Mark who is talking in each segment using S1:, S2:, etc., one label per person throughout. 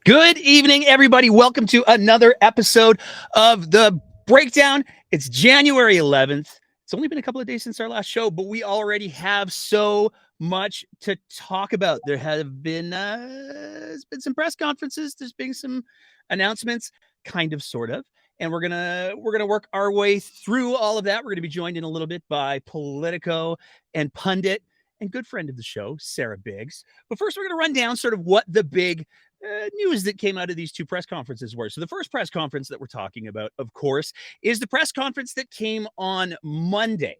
S1: Good evening, everybody. Welcome to another episode of The Breakdown. It's January 11th. It's only been a couple of days since our last show, but we already have so much to talk about. There have been there's been some press conferences. There's been some announcements, kind of, sort of. And we're gonna work our way through all of that. We're gonna be joined in a little bit by Politico and pundit and good friend of the show, Sarah Biggs. But first, we're gonna run down sort of what the big news that came out of these two press conferences were. So the first press conference that we're talking about, of course, is the press conference that came on Monday.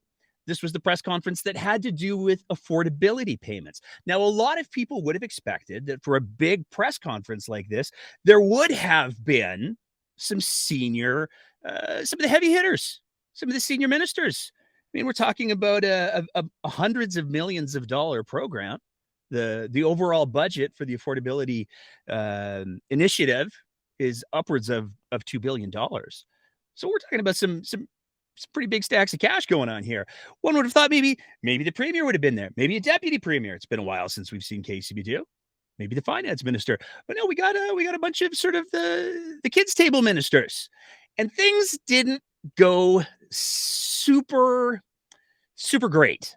S1: This was the press conference that had to do with affordability payments. Now, a lot of people would have expected that for a big press conference like this, there would have been some senior, some of the heavy hitters, some of the senior ministers. I mean, we're talking about a hundreds of millions of dollar program. The overall budget for the affordability initiative is upwards of $2 billion. So we're talking about some pretty big stacks of cash going on here. One would have thought maybe the premier would have been there, maybe a deputy premier. It's been a while since we've seen KCB2. Maybe the finance minister. But no, we got a bunch of sort of the kids table ministers, and things didn't go super great.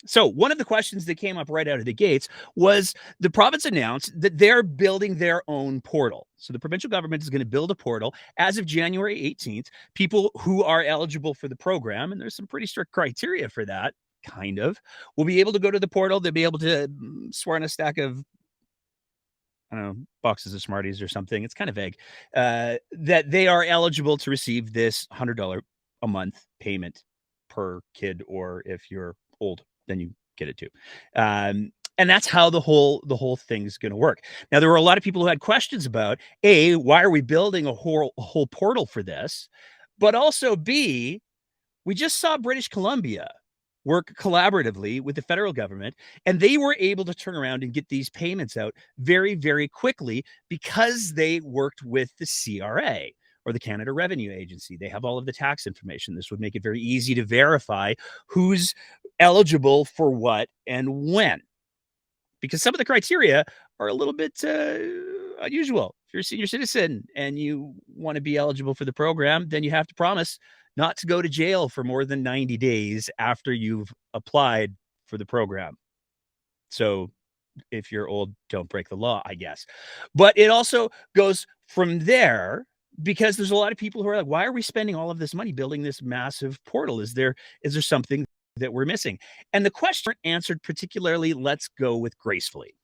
S1: So one of the questions that came up right out of the gates was the province announced that they're building their own portal. So the provincial government is going to build a portal as of January 18th. People who are eligible for the program, and there's some pretty strict criteria for that, kind of, will be able to go to the portal. They'll be able to swear on a stack of, I don't know, boxes of Smarties or something. It's kind of vague. That they are eligible to receive this $100 a month payment per kid, or if you're old, then you get it too. And that's how the whole thing's going to work. Now, there were a lot of people who had questions about, A, why are we building a whole portal for this? But also, B, we just saw British Columbia work collaboratively with the federal government, and they were able to turn around and get these payments out very, very quickly because they worked with the CRA, or the Canada Revenue Agency. They have all of the tax information. This would make it very easy to verify who's eligible for what and when, because some of the criteria are a little bit unusual. If you're a senior citizen and you want to be eligible for the program, then you have to promise not to go to jail for more than 90 days after you've applied for the program. So if you're old, don't break the law, I guess. But it also goes from there, because there's a lot of people who are like, why are we spending all of this money building this massive portal? Is there something that we're missing? And the question answered particularly, let's go with gracefully.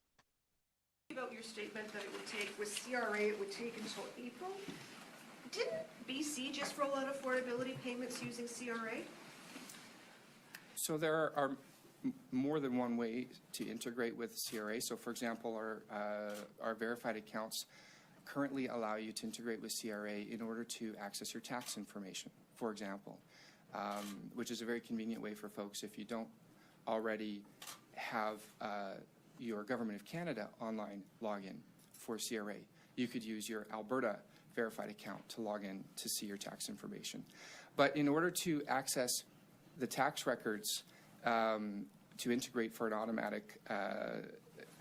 S2: About your statement that it would take, with CRA, it would take until April. Didn't BC just roll out affordability payments using CRA?
S3: So there are more than one way to integrate with CRA. So, for example, our verified accounts currently allow you to integrate with CRA in order to access your tax information, for example, which is a very convenient way for folks if you don't already have your Government of Canada online login for CRA. You could use your Alberta verified account to log in to see your tax information. But in order to access the tax records to integrate for an automatic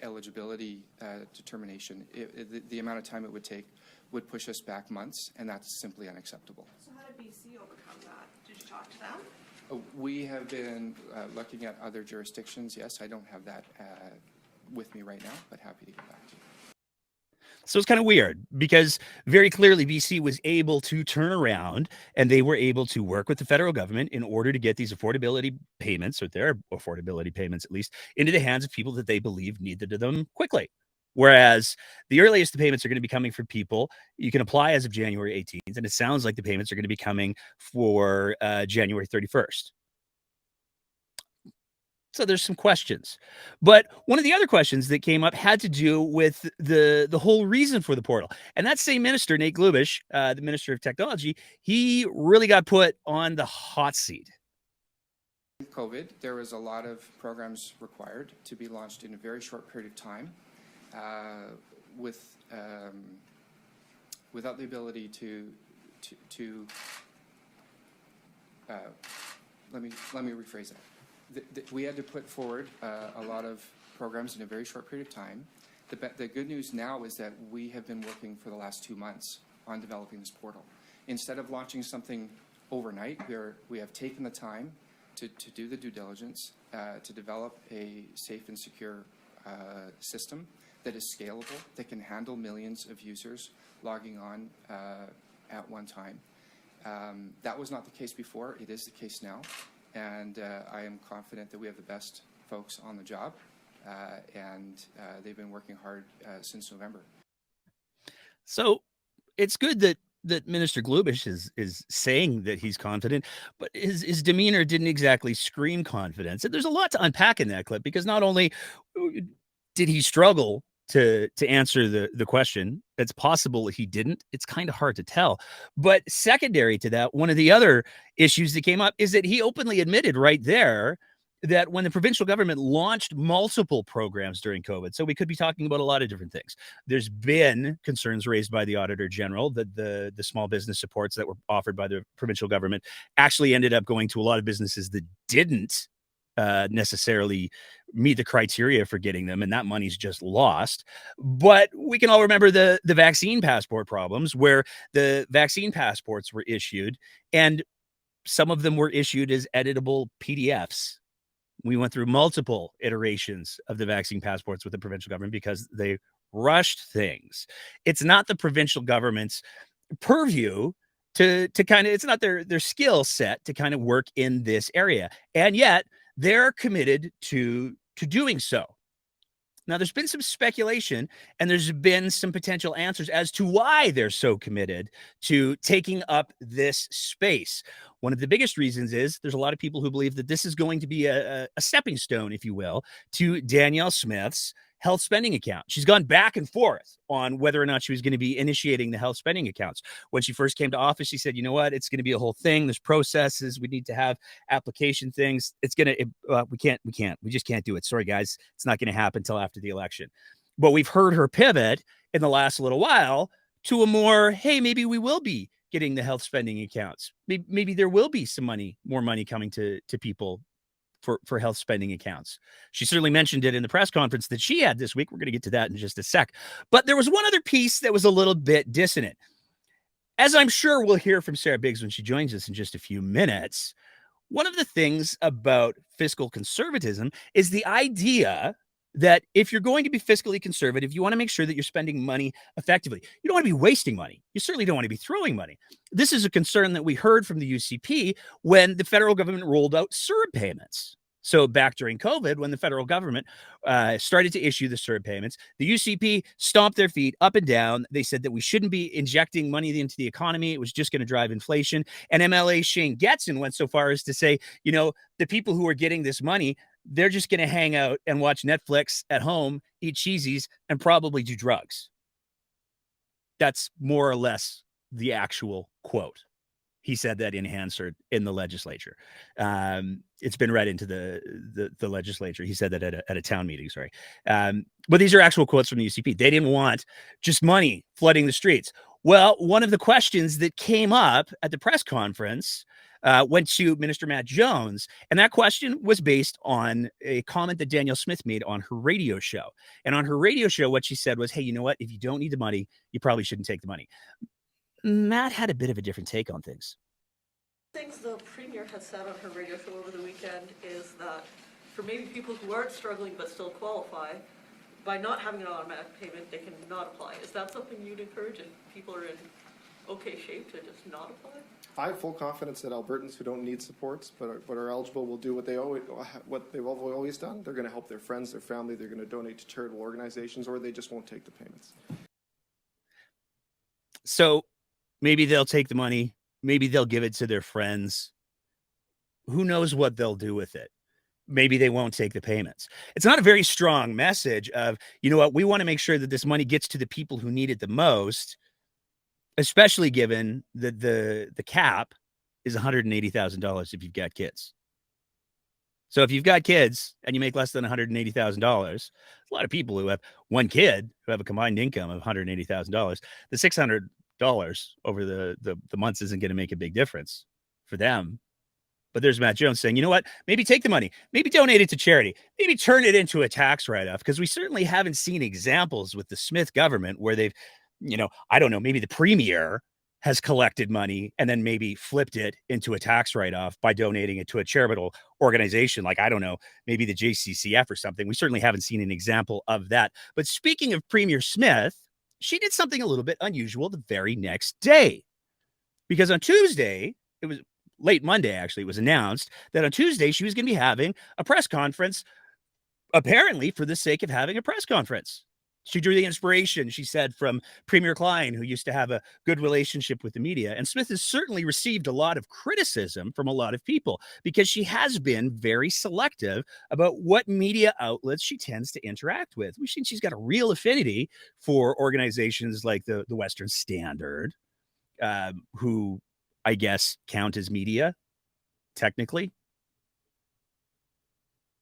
S3: eligibility determination, the amount of time it would take would push us back months, and that's simply unacceptable.
S2: So how did BC overcome that? Did you talk to them?
S3: We have been looking at other jurisdictions. Yes, I don't have that with me right now, but happy to get back to you.
S1: So it's kind of weird because very clearly BC was able to turn around and they were able to work with the federal government in order to get these affordability payments, or their affordability payments at least, into the hands of people that they believe needed them quickly. Whereas the earliest the payments are going to be coming for people, you can apply as of January 18th, and it sounds like the payments are going to be coming for January 31st. So there's some questions. But one of the other questions that came up had to do with the whole reason for the portal. And that same minister, Nate Glubish, the Minister of Technology, he really got put on the hot seat.
S3: In COVID, there was a lot of programs required to be launched in a very short period of time without the ability to let me rephrase that. We had to put forward a lot of programs in a very short period of time The good news now is that we have been working for the last 2 months on developing this portal. Instead of launching something overnight, we have taken the time to do the due diligence, to develop a safe and secure system that is scalable, that can handle millions of users logging on at one time. That was not the case before. It is the case now. And I am confident that we have the best folks on the job. And they've been working hard since November.
S1: So it's good that Minister Glubish is saying that he's confident, but his demeanor didn't exactly scream confidence. And there's a lot to unpack in that clip, because not only did he struggle to answer the question, it's possible he didn't. It's kind of hard to tell. But secondary to that, one of the other issues that came up is that he openly admitted right there that when the provincial government launched multiple programs during COVID, so we could be talking about a lot of different things. There's been concerns raised by the Auditor General that the small business supports that were offered by the provincial government actually ended up going to a lot of businesses that didn't necessarily meet the criteria for getting them, and that money's just lost. But we can all remember the vaccine passport problems, where the vaccine passports were issued, and some of them were issued as editable PDFs. We went through multiple iterations of the vaccine passports with the provincial government because they rushed things. It's not the provincial government's purview to kind of, it's not their skill set to kind of work in this area. And yet they're committed to doing so. Now, there's been some speculation and there's been some potential answers as to why they're so committed to taking up this space. One of the biggest reasons is there's a lot of people who believe that this is going to be a stepping stone, if you will, to Danielle Smith's health spending account. She's gone back and forth on whether or not she was going to be initiating the health spending accounts. When she first came to office, she said, you know what, it's going to be a whole thing. There's processes. We need to have application things. It's going to, we just can't do it. Sorry, guys. It's not going to happen until after the election. But we've heard her pivot in the last little while to a more, hey, maybe we will be getting the health spending accounts. Maybe there will be some money, more money coming to people for health spending accounts. She certainly mentioned it in the press conference that she had this week. We're going to get to that in just a sec. But there was one other piece that was a little bit dissonant. As I'm sure we'll hear from Sarah Biggs when she joins us in just a few minutes, one of the things about fiscal conservatism is the idea that if you're going to be fiscally conservative, you want to make sure that you're spending money effectively. You don't want to be wasting money. You certainly don't want to be throwing money. This is a concern that we heard from the UCP when the federal government rolled out CERB payments. So back during COVID, when the federal government started to issue the CERB payments, the UCP stomped their feet up and down. They said that we shouldn't be injecting money into the economy. It was just going to drive inflation. And MLA Shane Getson went so far as to say, you know, the people who are getting this money, they're just going to hang out and watch Netflix at home, eat cheesies, and probably do drugs. That's more or less the actual quote. He said that in Hansard in the legislature. It's been read into the legislature. He said that at a town meeting, sorry. But these are actual quotes from the UCP. They didn't want just money flooding the streets. Well, one of the questions that came up at the press conference went to Minister Matt Jones, and that question was based on a comment that Danielle Smith made on her radio show. And on her radio show, what she said was, hey, you know what? If you don't need the money, you probably shouldn't take the money. Matt had a bit of a different take on things.
S4: Things the Premier has said on her radio show over the weekend is that for maybe people who aren't struggling but still qualify, by not having an automatic payment, they can not apply. Is that something you'd encourage if people are in okay shape to just not apply?
S5: I have full confidence that Albertans who don't need supports but are eligible will do what they've always done. They're going to help their friends, their family. They're going to donate to charitable organizations, or they just won't take the payments.
S1: So maybe they'll take the money. Maybe they'll give it to their friends. Who knows what they'll do with it? Maybe they won't take the payments. It's not a very strong message of, you know what, we want to make sure that this money gets to the people who need it the most, especially given that the cap is $180,000 if you've got kids. So if you've got kids and you make less than $180,000, a lot of people who have one kid who have a combined income of $180,000, the $600 over the months isn't going to make a big difference for them. But there's Matt Jones saying, you know what, maybe take the money, maybe donate it to charity, maybe turn it into a tax write-off, because we certainly haven't seen examples with the Smith government where they've, I don't know, maybe the premier has collected money and then maybe flipped it into a tax write-off by donating it to a charitable organization like, I don't know, maybe the JCCF or something. We certainly haven't seen an example of that. But speaking of Premier Smith, she did something a little bit unusual the very next day. Because on Tuesday, it was late Monday, actually, it was announced that on Tuesday she was going to be having a press conference, apparently for the sake of having a press conference. She drew the inspiration, she said, from Premier Klein, who used to have a good relationship with the media. And Smith has certainly received a lot of criticism from a lot of people because she has been very selective about what media outlets she tends to interact with. We've seen she's got a real affinity for organizations like the Western Standard, who I guess count as media, technically,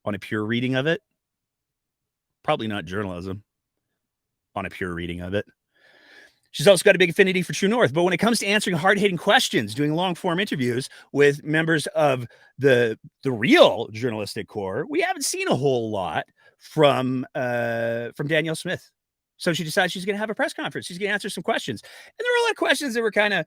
S1: on a pure reading of it. Probably not journalism, on a pure reading of it. She's also got a big affinity for True North. But when it comes to answering hard-hitting questions, doing long-form interviews with members of the real journalistic corps, we haven't seen a whole lot from Danielle Smith. So she decides she's going to have a press conference. She's going to answer some questions. And there were a lot of questions that were kind of,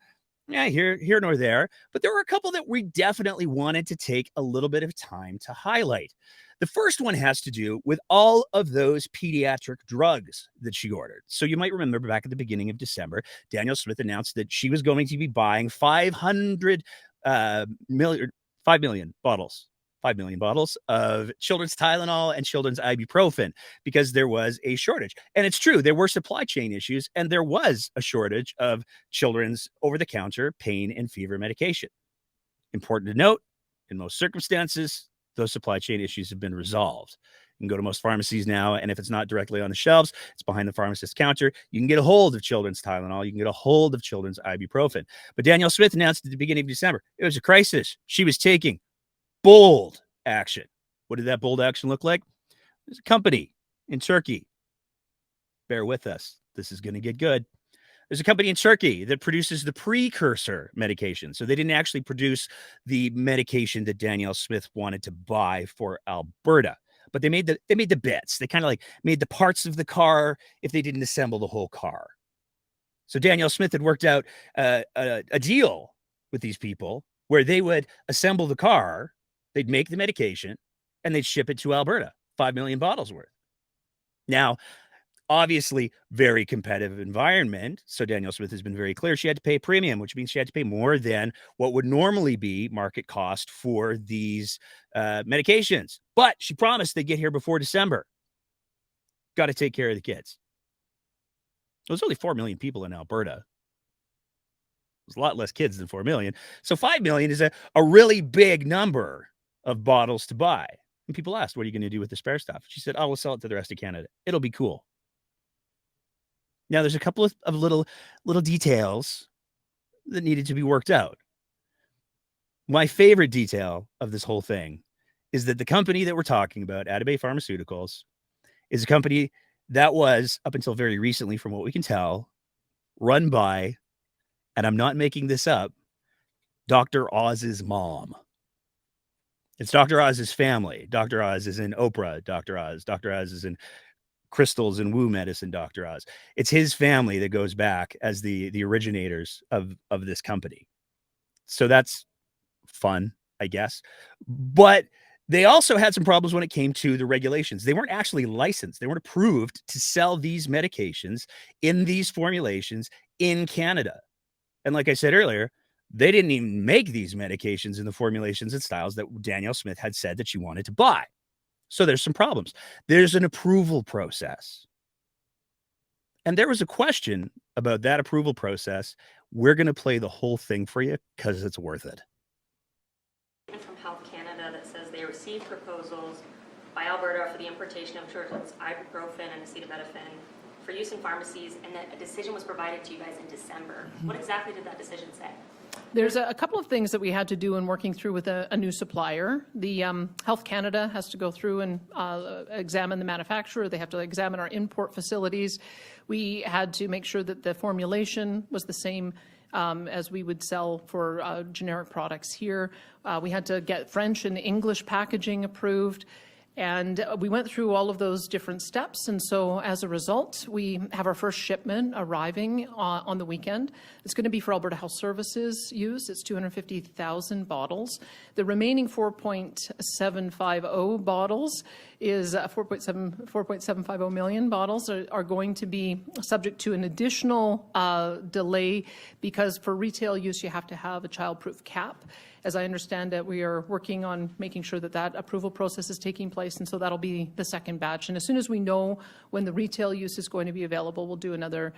S1: here nor there. But there were a couple that we definitely wanted to take a little bit of time to highlight. The first one has to do with all of those pediatric drugs that she ordered. So you might remember back at the beginning of December, Danielle Smith announced that she was going to be buying 5 million bottles of children's Tylenol and children's ibuprofen because there was a shortage. And it's true, there were supply chain issues and there was a shortage of children's over-the-counter pain and fever medication. Important to note, in most circumstances, those supply chain issues have been resolved. You can go to most pharmacies now, and if it's not directly on the shelves, it's behind the pharmacist's counter. You can get a hold of children's Tylenol. You can get a hold of children's ibuprofen. But Danielle Smith announced at the beginning of December, it was a crisis. She was taking bold action. What did that bold action look like? There's a company in Turkey. Bear with us. This is going to get good. There's a company in Turkey that produces the precursor medication. So they didn't actually produce the medication that Danielle Smith wanted to buy for Alberta, but they made the bits. They kind of like made the parts of the car if they didn't assemble the whole car. So Danielle Smith had worked out a deal with these people where they would assemble the car, they'd make the medication, and they'd ship it to Alberta, 5 million bottles worth. Now, obviously, very competitive environment. So Danielle Smith has been very clear. She had to pay a premium, which means she had to pay more than what would normally be market cost for these medications. But she promised they'd get here before December. Got to take care of the kids. There's only 4 million people in Alberta. There's a lot less kids than 4 million. So 5 million is a really big number of bottles to buy. And people asked, what are you going to do with the spare stuff? She said, we'll sell it to the rest of Canada. It'll be cool. Now, there's a couple of little details that needed to be worked out. My favorite detail of this whole thing is that the company that we're talking about, Atabay Pharmaceuticals, is a company that was, up until very recently, from what we can tell, run by, and I'm not making this up, Dr. Oz's mom. It's Dr. Oz's family. Dr. Oz is in Oprah, Dr. Oz. Dr. Oz is in crystals and woo medicine, Dr. Oz. It's his family that goes back as the originators of this company. So that's fun, I guess. But they also had some problems when it came to the regulations. They weren't actually licensed. They weren't approved to sell these medications in these formulations in Canada. And like I said earlier, they didn't even make these medications in the formulations and styles that Danielle Smith had said that she wanted to buy. So there's some problems. There's an approval process. And there was a question about that approval process. We're going to play the whole thing for you because it's worth it.
S6: From Health Canada that says they received proposals by Alberta for the importation of children's ibuprofen and acetaminophen for use in pharmacies, and that a decision was provided to you guys in December. What exactly did that decision say?
S7: There's a couple of things that we had to do in working through with a new supplier. The Health Canada has to go through and examine the manufacturer. They have to examine our import facilities. We had to make sure that the formulation was the same as we would sell for generic products here. We had to get French and English packaging approved. And we went through all of those different steps. And so as a result, we have our first shipment arriving on the weekend. It's going to be for Alberta Health Services use. It's 250,000 bottles. The remaining 4.750 bottles is 4.750 million bottles are going to be subject to an additional delay, because for retail use, you have to have a child-proof cap. As I understand it, we are working on making sure that that approval process is taking place, and so that'll be the second batch. And as soon as we know when the retail use is going to be available, we'll do another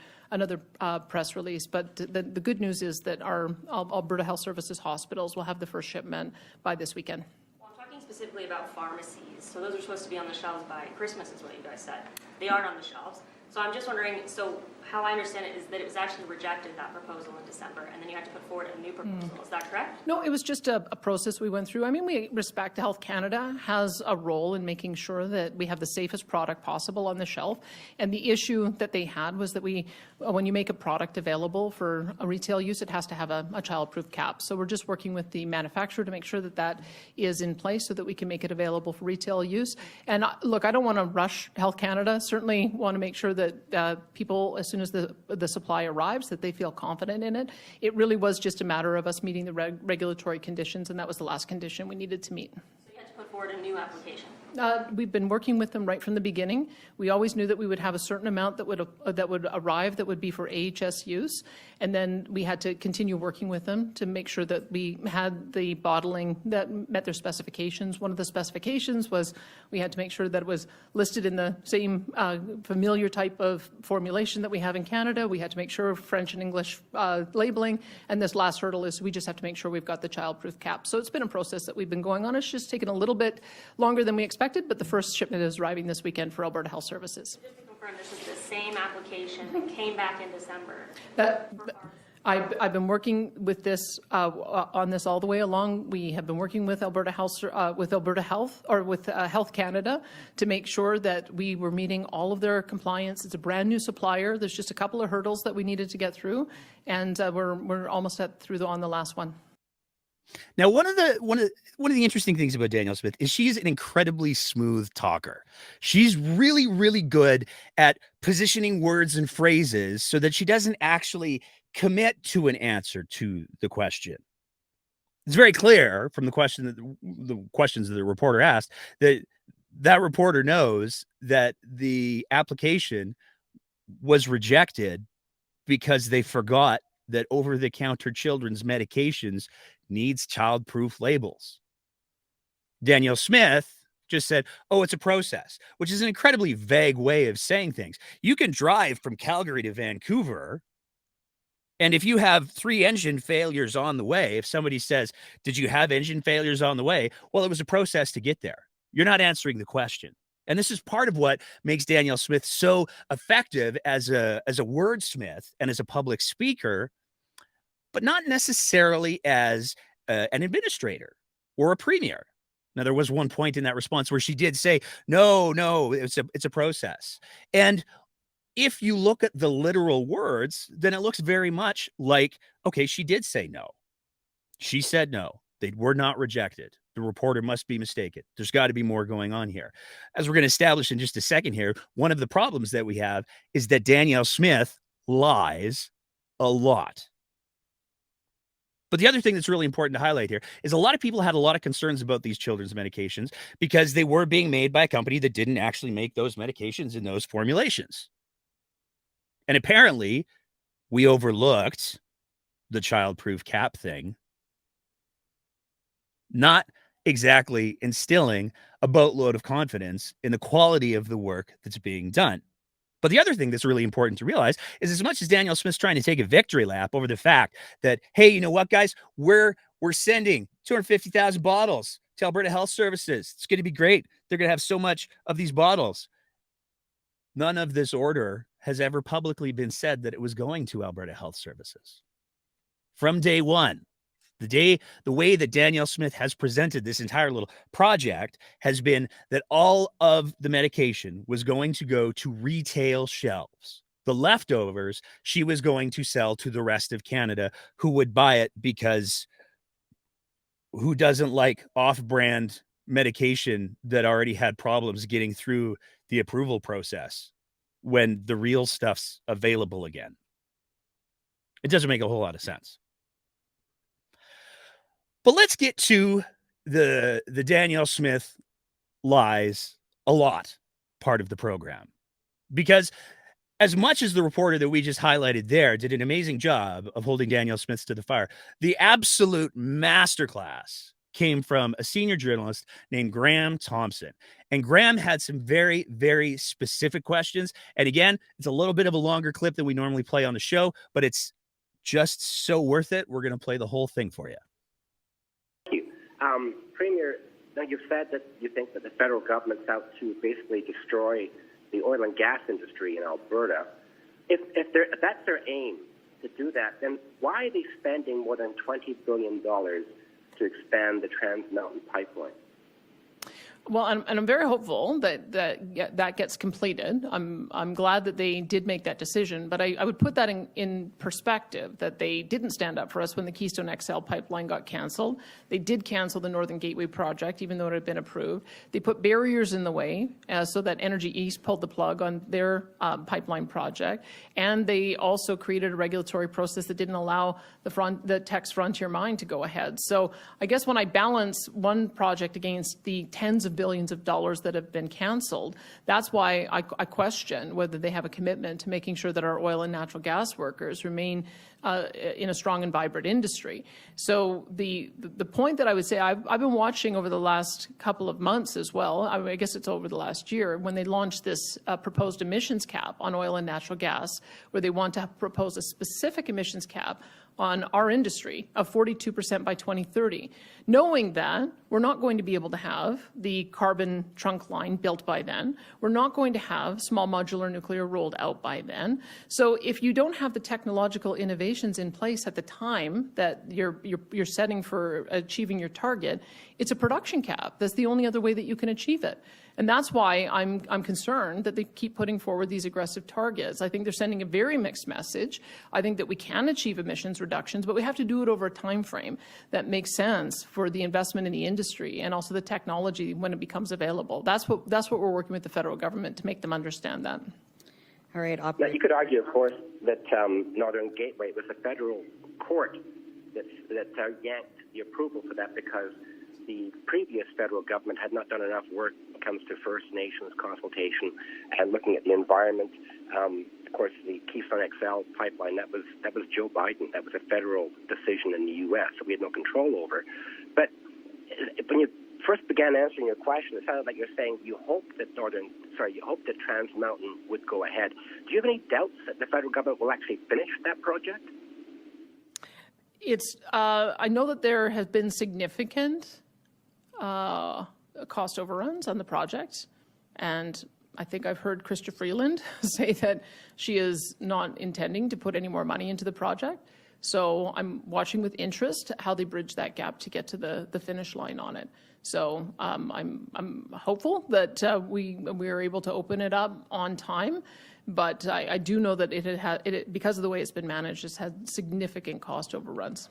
S7: press release. But the good news is that our Alberta Health Services hospitals will have the first shipment by this weekend.
S6: Well, I'm talking specifically about pharmacies. So those are supposed to be on the shelves by Christmas is what you guys said. They aren't on the shelves. So I'm just wondering, so how I understand it is that it was actually rejected, that proposal in December, and then you had to put forward a new proposal. Is that correct?
S7: No, it was just a process we went through. I mean, we respect Health Canada has a role in making sure that we have the safest product possible on the shelf. And the issue that they had was that when you make a product available for a retail use, it has to have a child-proof cap. So we're just working with the manufacturer to make sure that that is in place so that we can make it available for retail use. And look, I don't want to rush Health Canada. Certainly want to make sure that people, as soon as the supply arrives, that they feel confident in it. It really was just a matter of us meeting the regulatory conditions, and that was the last condition we needed to meet.
S6: So you had to put forward a new application.
S7: We've been working with them right from the beginning. We always knew that we would have a certain amount that would arrive that would be for AHS use, and then we had to continue working with them to make sure that we had the bottling that met their specifications. One of the specifications was we had to make sure that it was listed in the same familiar type of formulation that we have in Canada. We had to make sure French and English labeling, and this last hurdle is we just have to make sure we've got the child-proof cap. So it's been a process that we've been going on. It's just taken a little bit longer than we expected, but the first shipment is arriving this weekend for Alberta Health Services.
S6: Just to confirm, this is the same application that came back in December.
S7: I've been working with this on this all the way along. We have been working with Alberta Health, Health Canada to make sure that we were meeting all of their compliance. It's a brand new supplier. There's just a couple of hurdles that we needed to get through, and we're almost on the last one.
S1: Now, one of the interesting things about Danielle Smith is she's an incredibly smooth talker. She's really, really good at positioning words and phrases so that she doesn't actually commit to an answer to the question. It's very clear from the questions that the reporter asked that reporter knows that the application was rejected because they forgot that over-the-counter children's medications needs child-proof labels. Danielle Smith just said, oh, it's a process, which is an incredibly vague way of saying things. You can drive from Calgary to Vancouver, and if you have 3 engine failures on the way, if somebody says, did you have engine failures on the way? Well, it was a process to get there. You're not answering the question. And this is part of what makes Danielle Smith so effective as a wordsmith and as a public speaker, but not necessarily as an administrator or a premier. Now, there was one point in that response where she did say, no, it's a process. And if you look at the literal words, then it looks very much like, okay, she did say no. She said no. They were not rejected. The reporter must be mistaken. There's got to be more going on here. As we're going to establish in just a second here, one of the problems that we have is that Danielle Smith lies a lot. But the other thing that's really important to highlight here is a lot of people had a lot of concerns about these children's medications because they were being made by a company that didn't actually make those medications in those formulations. And apparently, we overlooked the child-proof cap thing, not exactly instilling a boatload of confidence in the quality of the work that's being done. But the other thing that's really important to realize is as much as Danielle Smith's trying to take a victory lap over the fact that, hey, you know what, guys, we're sending 250,000 bottles to Alberta Health Services. It's going to be great. They're going to have so much of these bottles. None of this order has ever publicly been said that it was going to Alberta Health Services. From day one, the way that Danielle Smith has presented this entire little project has been that all of the medication was going to go to retail shelves. The leftovers she was going to sell to the rest of Canada, who would buy it, because who doesn't like off-brand medication that already had problems getting through the approval process when the real stuff's available again? It doesn't make a whole lot of sense. But let's get to the Danielle Smith lies a lot part of the program, because as much as the reporter that we just highlighted there did an amazing job of holding Danielle Smith to the fire, the absolute masterclass came from a senior journalist named Graham Thompson. And Graham had some very, very specific questions. And again, it's a little bit of a longer clip than we normally play on the show, but it's just so worth it. We're going to play the whole thing for you.
S8: Thank you. Premier, now you've said that you think that the federal government's out to basically destroy the oil and gas industry in Alberta. If that's their aim to do that, then why are they spending more than $20 billion to expand the Trans Mountain Pipeline?
S7: Well, and I'm very hopeful that gets completed. I'm glad that they did make that decision, but I would put that in perspective, that they didn't stand up for us when the Keystone XL pipeline got canceled. They did cancel the Northern Gateway project, even though it had been approved. They put barriers in the way so that Energy East pulled the plug on their pipeline project, and they also created a regulatory process that didn't allow the Tex Frontier mine to go ahead. So I guess when I balance one project against the tens of billions of dollars that have been canceled, that's why I question whether they have a commitment to making sure that our oil and natural gas workers remain in a strong and vibrant industry. So the point that I would say, I've been watching over the last couple of months as well, I guess it's over the last year, when they launched this proposed emissions cap on oil and natural gas, where they want to propose a specific emissions cap on our industry of 42% by 2030, knowing that we're not going to be able to have the carbon trunk line built by then. We're not going to have small modular nuclear rolled out by then. So if you don't have the technological innovations in place at the time that you're setting for achieving your target, it's a production cap. That's the only other way that you can achieve it. And that's why I'm concerned that they keep putting forward these aggressive targets. I think they're sending a very mixed message. I think that we can achieve emissions reductions, but we have to do it over a time frame that makes sense for the investment in the industry and also the technology when it becomes available. That's what we're working with the federal government to make them understand that.
S9: All right,
S8: Now, you could argue, of course, that Northern Gateway was a federal court that yanked the approval for that because the previous federal government had not done enough work when it comes to First Nations consultation and looking at the environment. Of course, the Keystone XL pipeline, that was Joe Biden. That was a federal decision in the U.S., so we had no control over. But when you first began answering your question, it sounded like you're saying you hope that Trans Mountain would go ahead. Do you have any doubts that the federal government will actually finish that project?
S7: I know that there has been significant cost overruns on the project, and I think I've heard Chrystia Freeland say that she is not intending to put any more money into the project. So I'm watching with interest how they bridge that gap to get to the finish line on it. So I'm hopeful that we are able to open it up on time, but I do know that it because of the way it's been managed, it's had significant cost overruns.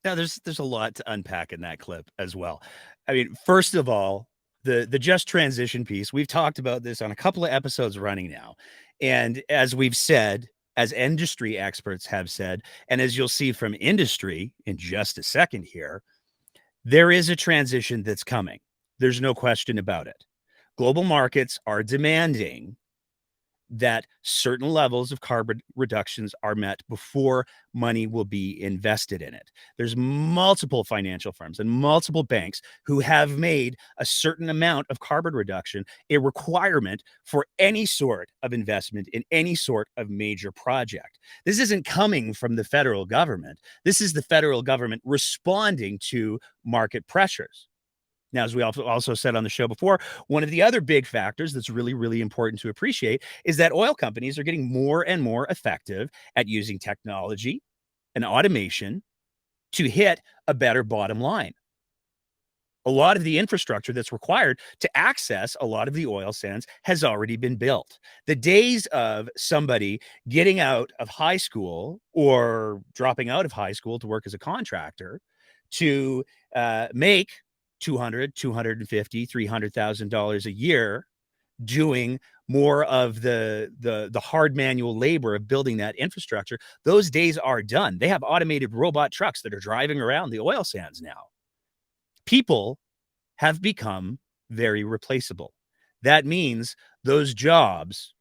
S1: Now, there's a lot to unpack in that clip as well. I mean, first of all, the just transition piece, we've talked about this on a couple of episodes running now. And as we've said, as industry experts have said, and as you'll see from industry in just a second here, there is a transition that's coming. There's no question about it. Global markets are demanding that certain levels of carbon reductions are met before money will be invested in it. There's multiple financial firms and multiple banks who have made a certain amount of carbon reduction a requirement for any sort of investment in any sort of major project. This isn't coming from the federal government. This is the federal government responding to market pressures. Now, as we also said on the show before, one of the other big factors that's really, really important to appreciate is that oil companies are getting more and more effective at using technology and automation to hit a better bottom line. A lot of the infrastructure that's required to access a lot of the oil sands has already been built. The days of somebody getting out of high school or dropping out of high school to work as a contractor to make $200,000, $250,000, $300,000 a year doing more of the hard manual labor of building that infrastructure, those days are done. They have automated robot trucks that are driving around the oil sands now. People have become very replaceable. That means those jobs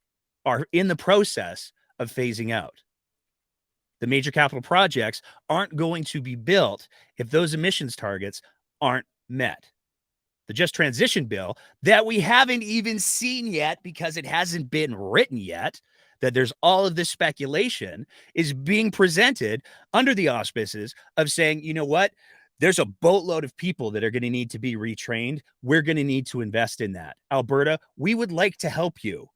S1: are in the process of phasing out. The major capital projects aren't going to be built if those emissions targets aren't met. The Just Transition bill that we haven't even seen yet because it hasn't been written yet, that there's all of this speculation, is being presented under the auspices of saying, you know what? There's a boatload of people that are going to need to be retrained. We're going to need to invest in that. Alberta, we would like to help you.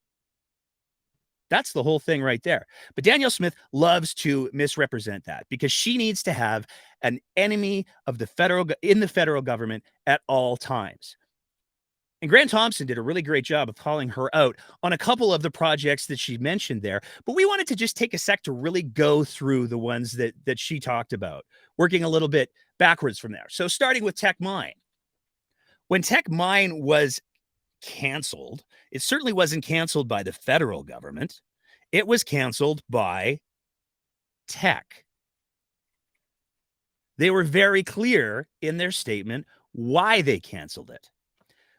S1: That's the whole thing right there. But Danielle Smith loves to misrepresent that because she needs to have an enemy of the federal government at all times. And Grant Thompson did a really great job of calling her out on a couple of the projects that she mentioned there. But we wanted to just take a sec to really go through the ones that she talked about, working a little bit backwards from there. So starting with Tech Mine. When Tech Mine was canceled, it certainly wasn't canceled by the federal government. It was canceled by Teck. They were very clear in their statement why they canceled it.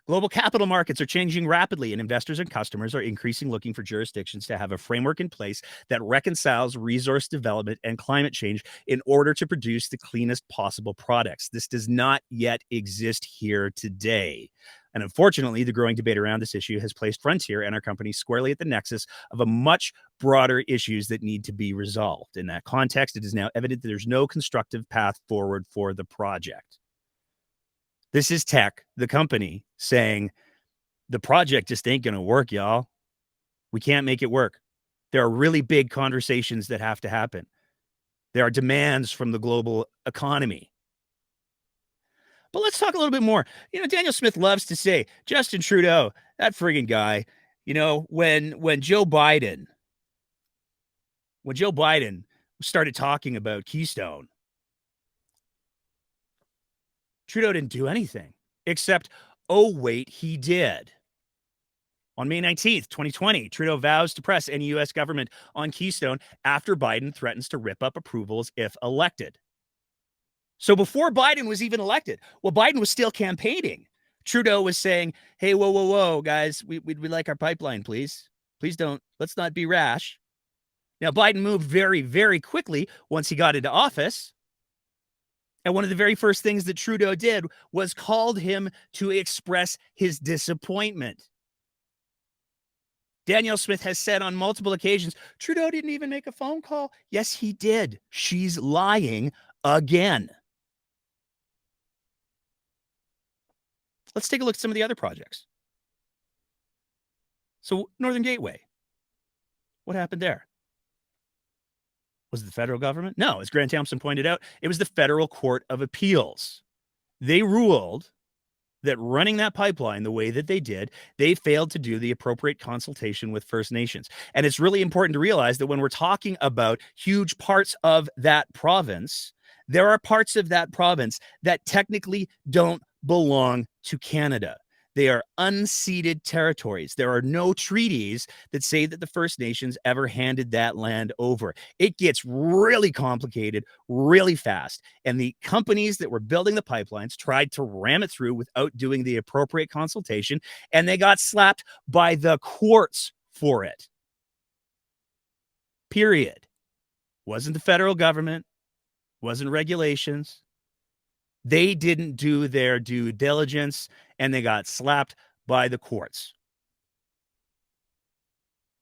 S1: Global capital markets are changing rapidly, and investors and customers are increasingly looking for jurisdictions to have a framework in place that reconciles resource development and climate change in order to produce the cleanest possible products. This does not yet exist here today. And unfortunately, the growing debate around this issue has placed Frontier and our company squarely at the nexus of a much broader issues that need to be resolved. In that context, it is now evident that there's no constructive path forward for the project. This is Teck, the company, saying the project just ain't going to work, y'all. We can't make it work. There are really big conversations that have to happen. There are demands from the global economy. But let's talk a little bit more. You know, Danielle Smith loves to say, Justin Trudeau, that friggin' guy, you know, when Joe Biden started talking about Keystone, Trudeau didn't do anything except, oh, wait, he did. On May 19th, 2020, Trudeau vows to press any U.S. government on Keystone after Biden threatens to rip up approvals if elected. So before Biden was even elected, well, Biden was still campaigning. Trudeau was saying, hey, whoa, guys, we'd like our pipeline, please. Please don't. Let's not be rash. Now, Biden moved very, very quickly once he got into office. And one of the very first things that Trudeau did was called him to express his disappointment. Danielle Smith has said on multiple occasions, Trudeau didn't even make a phone call. Yes, he did. She's lying again. Let's take a look at some of the other projects. So Northern Gateway, what happened there? Was it the federal government? No, as Grant Thompson pointed out, it was the Federal Court of Appeals. They ruled that running that pipeline the way that they did, they failed to do the appropriate consultation with First Nations. And it's really important to realize that when we're talking about huge parts of that province, there are parts of that province that technically don't belong to Canada. They are unceded territories. There are no treaties that say that the First Nations ever handed that land over. It gets really complicated really fast. And the companies that were building the pipelines tried to ram it through without doing the appropriate consultation, and they got slapped by the courts for it. Period. Wasn't the federal government, wasn't regulations. They didn't do their due diligence, and they got slapped by the courts.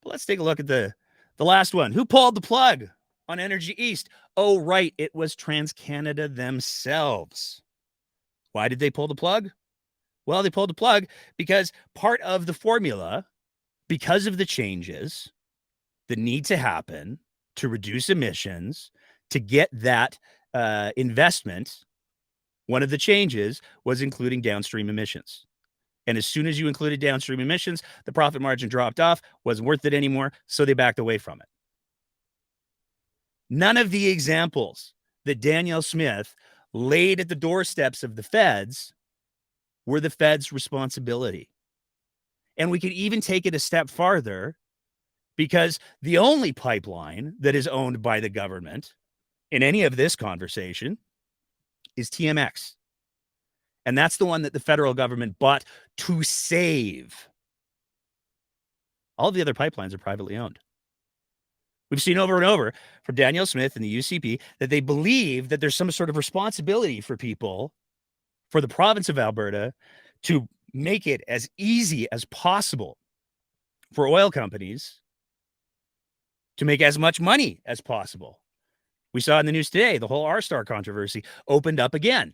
S1: But let's take a look at the last one. Who pulled the plug on Energy East? Oh, right. It was TransCanada themselves. Why did they pull the plug? Well, they pulled the plug because part of the formula, because of the changes that need to happen to reduce emissions, to get that investment One of the changes was including downstream emissions. And as soon as you included downstream emissions, the profit margin dropped off, wasn't worth it anymore, so they backed away from it. None of the examples that Danielle Smith laid at the doorsteps of the feds were the feds' responsibility. And we could even take it a step farther, because the only pipeline that is owned by the government in any of this conversation is TMX. And that's the one that the federal government bought to save. All of the other pipelines are privately owned. We've seen over and over from Danielle Smith and the UCP that they believe that there's some sort of responsibility for people, for the province of Alberta, to make it as easy as possible for oil companies to make as much money as possible. We saw in the news today, the whole R-Star controversy opened up again,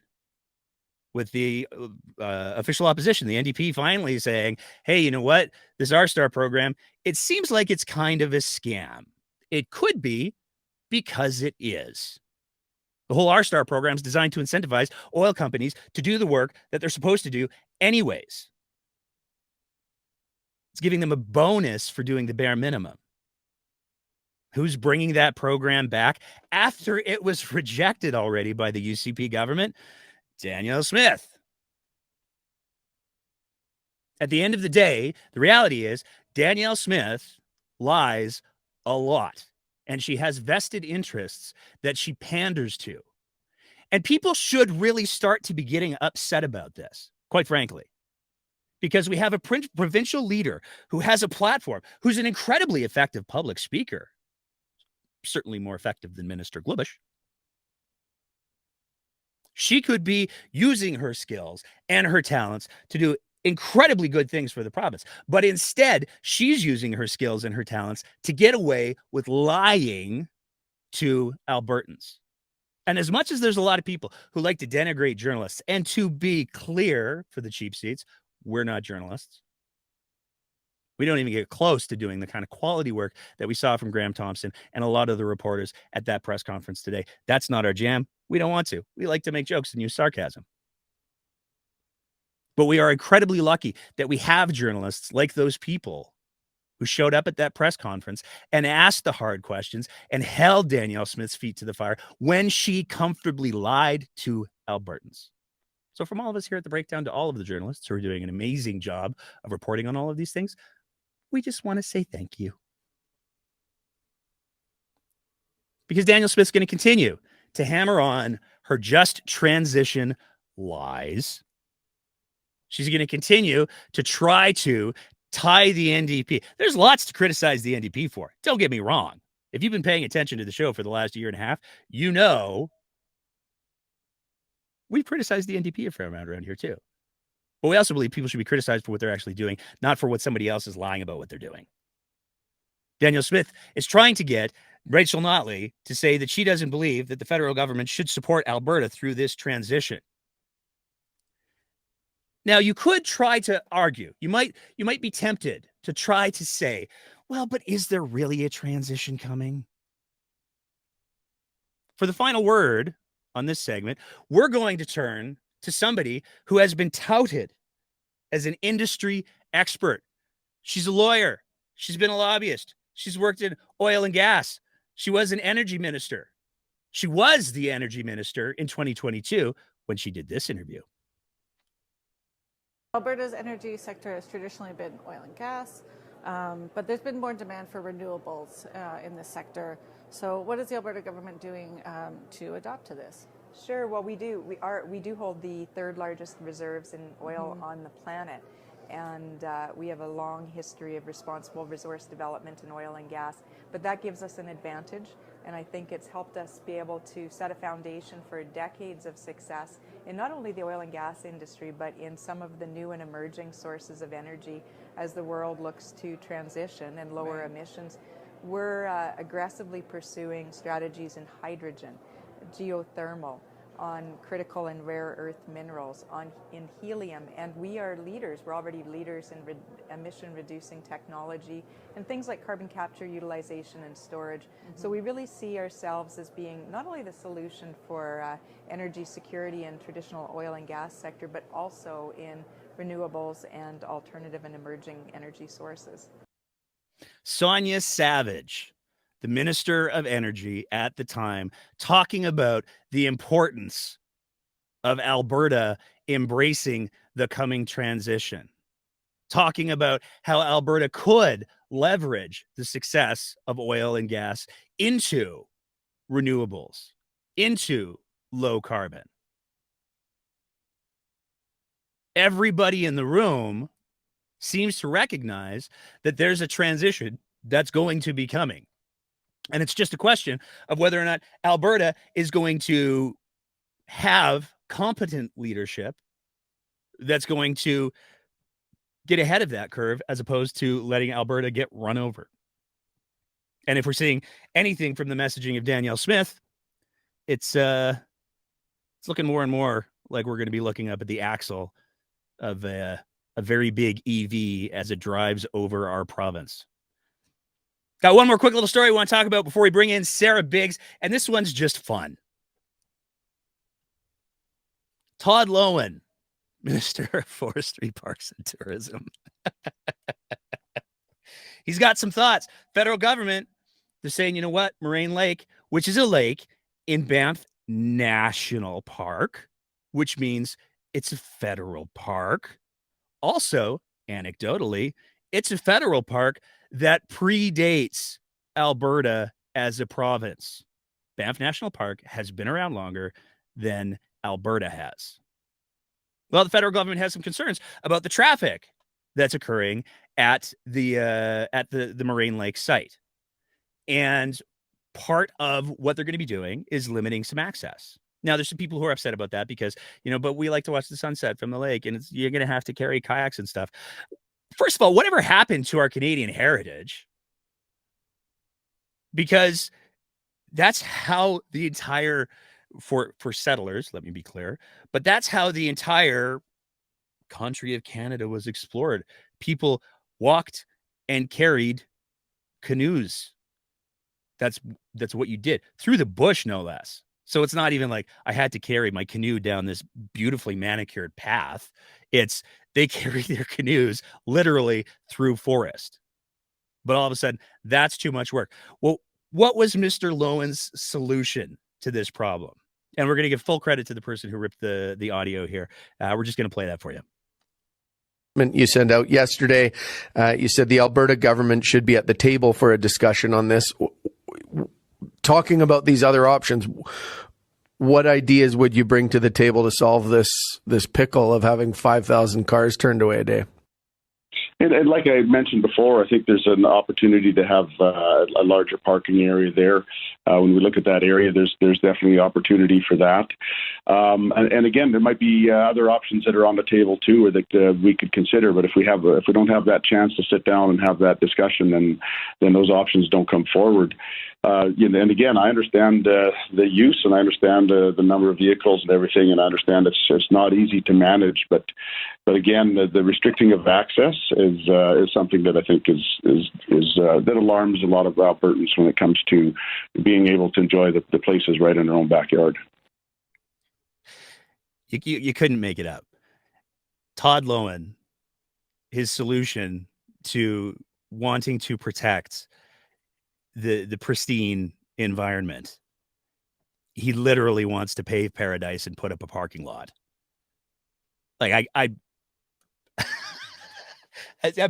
S1: with the official opposition, the NDP, finally saying, hey, you know what? This R-Star program, it seems like it's kind of a scam. It could be, because it is. The whole R-Star program is designed to incentivize oil companies to do the work that they're supposed to do anyways. It's giving them a bonus for doing the bare minimum. Who's bringing that program back after it was rejected already by the UCP government? Danielle Smith. At the end of the day, the reality is Danielle Smith lies a lot, and she has vested interests that she panders to. And people should really start to be getting upset about this, quite frankly, because we have a provincial leader who has a platform, who's an incredibly effective public speaker, certainly more effective than Minister Glubish. She could be using her skills and her talents to do incredibly good things for the province. But instead, she's using her skills and her talents to get away with lying to Albertans. And as much as there's a lot of people who like to denigrate journalists, and to be clear for the cheap seats, we're not journalists. We don't even get close to doing the kind of quality work that we saw from Graham Thompson and a lot of the reporters at that press conference today. That's not our jam. We don't want to. We like to make jokes and use sarcasm. But we are incredibly lucky that we have journalists like those people who showed up at that press conference and asked the hard questions and held Danielle Smith's feet to the fire when she comfortably lied to Albertans. So from all of us here at The Breakdown to all of the journalists who are doing an amazing job of reporting on all of these things, we just want to say thank you. Because Danielle Smith's going to continue to hammer on her just transition lies. She's going to continue to try to tie the NDP. There's lots to criticize the NDP for. Don't get me wrong. If you've been paying attention to the show for the last year and a half, you know we've criticized the NDP a fair amount around here too. But we also believe people should be criticized for what they're actually doing, not for what somebody else is lying about what they're doing. Danielle Smith is trying to get Rachel Notley to say that she doesn't believe that the federal government should support Alberta through this transition. Now, you could try to argue. You might be tempted to try to say, well, but is there really a transition coming? For the final word on this segment, we're going to turn to somebody who has been touted as an industry expert. She's a lawyer. She's been a lobbyist. She's worked in oil and gas. She was an energy minister. She was the energy minister in 2022 when she did this interview.
S9: Alberta's energy sector has traditionally been oil and gas, but there's been more demand for renewables in this sector. So what is the Alberta government doing to adapt to this?
S10: Sure. Well, we do. We do hold the third largest reserves in oil on the planet, and we have a long history of responsible resource development in oil and gas. But that gives us an advantage, and I think it's helped us be able to set a foundation for decades of success in not only the oil and gas industry, but in some of the new and emerging sources of energy as the world looks to transition and lower emissions. We're aggressively pursuing strategies in hydrogen, geothermal, on critical and rare earth minerals, in helium, and we are leaders. We're already leaders in emission-reducing technology and things like carbon capture, utilization, and storage. So we really see ourselves as being not only the solution for energy security in traditional oil and gas sector, but also in renewables and alternative and emerging energy sources.
S1: Sonia Savage, the Minister of Energy at the time, talking about the importance of Alberta embracing the coming transition, talking about how Alberta could leverage the success of oil and gas into renewables, into low carbon. Everybody in the room seems to recognize that there's a transition that's going to be coming. And it's just a question of whether or not Alberta is going to have competent leadership that's going to get ahead of that curve as opposed to letting Alberta get run over. And if we're seeing anything from the messaging of Danielle Smith, it's looking more and more like we're going to be looking up at the axle of a very big EV as it drives over our province. Got one more quick little story we want to talk about before we bring in Sarah Biggs, and this one's just fun. Todd Loewen, Minister of Forestry, Parks, and Tourism. He's got some thoughts. Federal government, they're saying, you know what? Moraine Lake, which is a lake in Banff National Park, which means it's a federal park. Also, anecdotally, it's a federal park that predates Alberta as a province. Banff National Park has been around longer than Alberta has. Well, the federal government has some concerns about the traffic that's occurring at the Moraine Lake site. And part of what they're going to be doing is limiting some access. Now, there's some people who are upset about that because, but we like to watch the sunset from the lake, and you're going to have to carry kayaks and stuff. First of all, whatever happened to our Canadian heritage? Because that's how the entire, for settlers, let me be clear, but that's how the entire country of Canada was explored. People walked and carried canoes. That's what you did through the bush, no less. So it's not even like I had to carry my canoe down this beautifully manicured path. It's they carry their canoes literally through forest. But all of a sudden, that's too much work. Well, what was Mr. Loewen's solution to this problem? And we're going to give full credit to the person who ripped the audio here. We're just going to play that for you.
S11: You sent out yesterday, you said the Alberta government should be at the table for a discussion on this. Talking about these other options, what ideas would you bring to the table to solve this pickle of having 5,000 cars turned away a day?
S12: And like I mentioned before, I think there's an opportunity to have a larger parking area there. When we look at that area, there's definitely opportunity for that. And again, there might be other options that are on the table too, or that we could consider. But if we don't have that chance to sit down and have that discussion, then those options don't come forward. And again, I understand the use, and I understand the number of vehicles and everything, and I understand it's not easy to manage. But again, the restricting of access is something that I think is that alarms a lot of Albertans when it comes to being able to enjoy the places right in their own backyard.
S1: You couldn't make it up. Todd Loewen, his solution to wanting to protect the pristine environment, he literally wants to pave paradise and put up a parking lot. Like I'm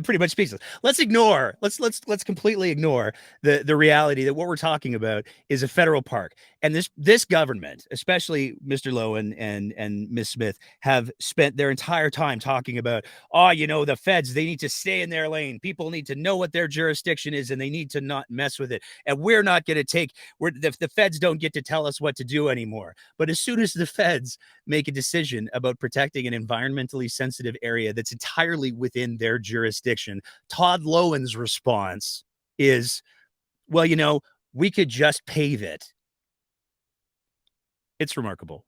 S1: pretty much speechless. Let's completely ignore the reality that what we're talking about is a federal park. And this government, especially Mr. Loewen and Ms. Smith, have spent their entire time talking about, the feds, they need to stay in their lane. People need to know what their jurisdiction is, and they need to not mess with it. And we're not going to the feds don't get to tell us what to do anymore. But as soon as the feds make a decision about protecting an environmentally sensitive area that's entirely within their jurisdiction, Todd Loewen's response is, well, we could just pave it. It's remarkable.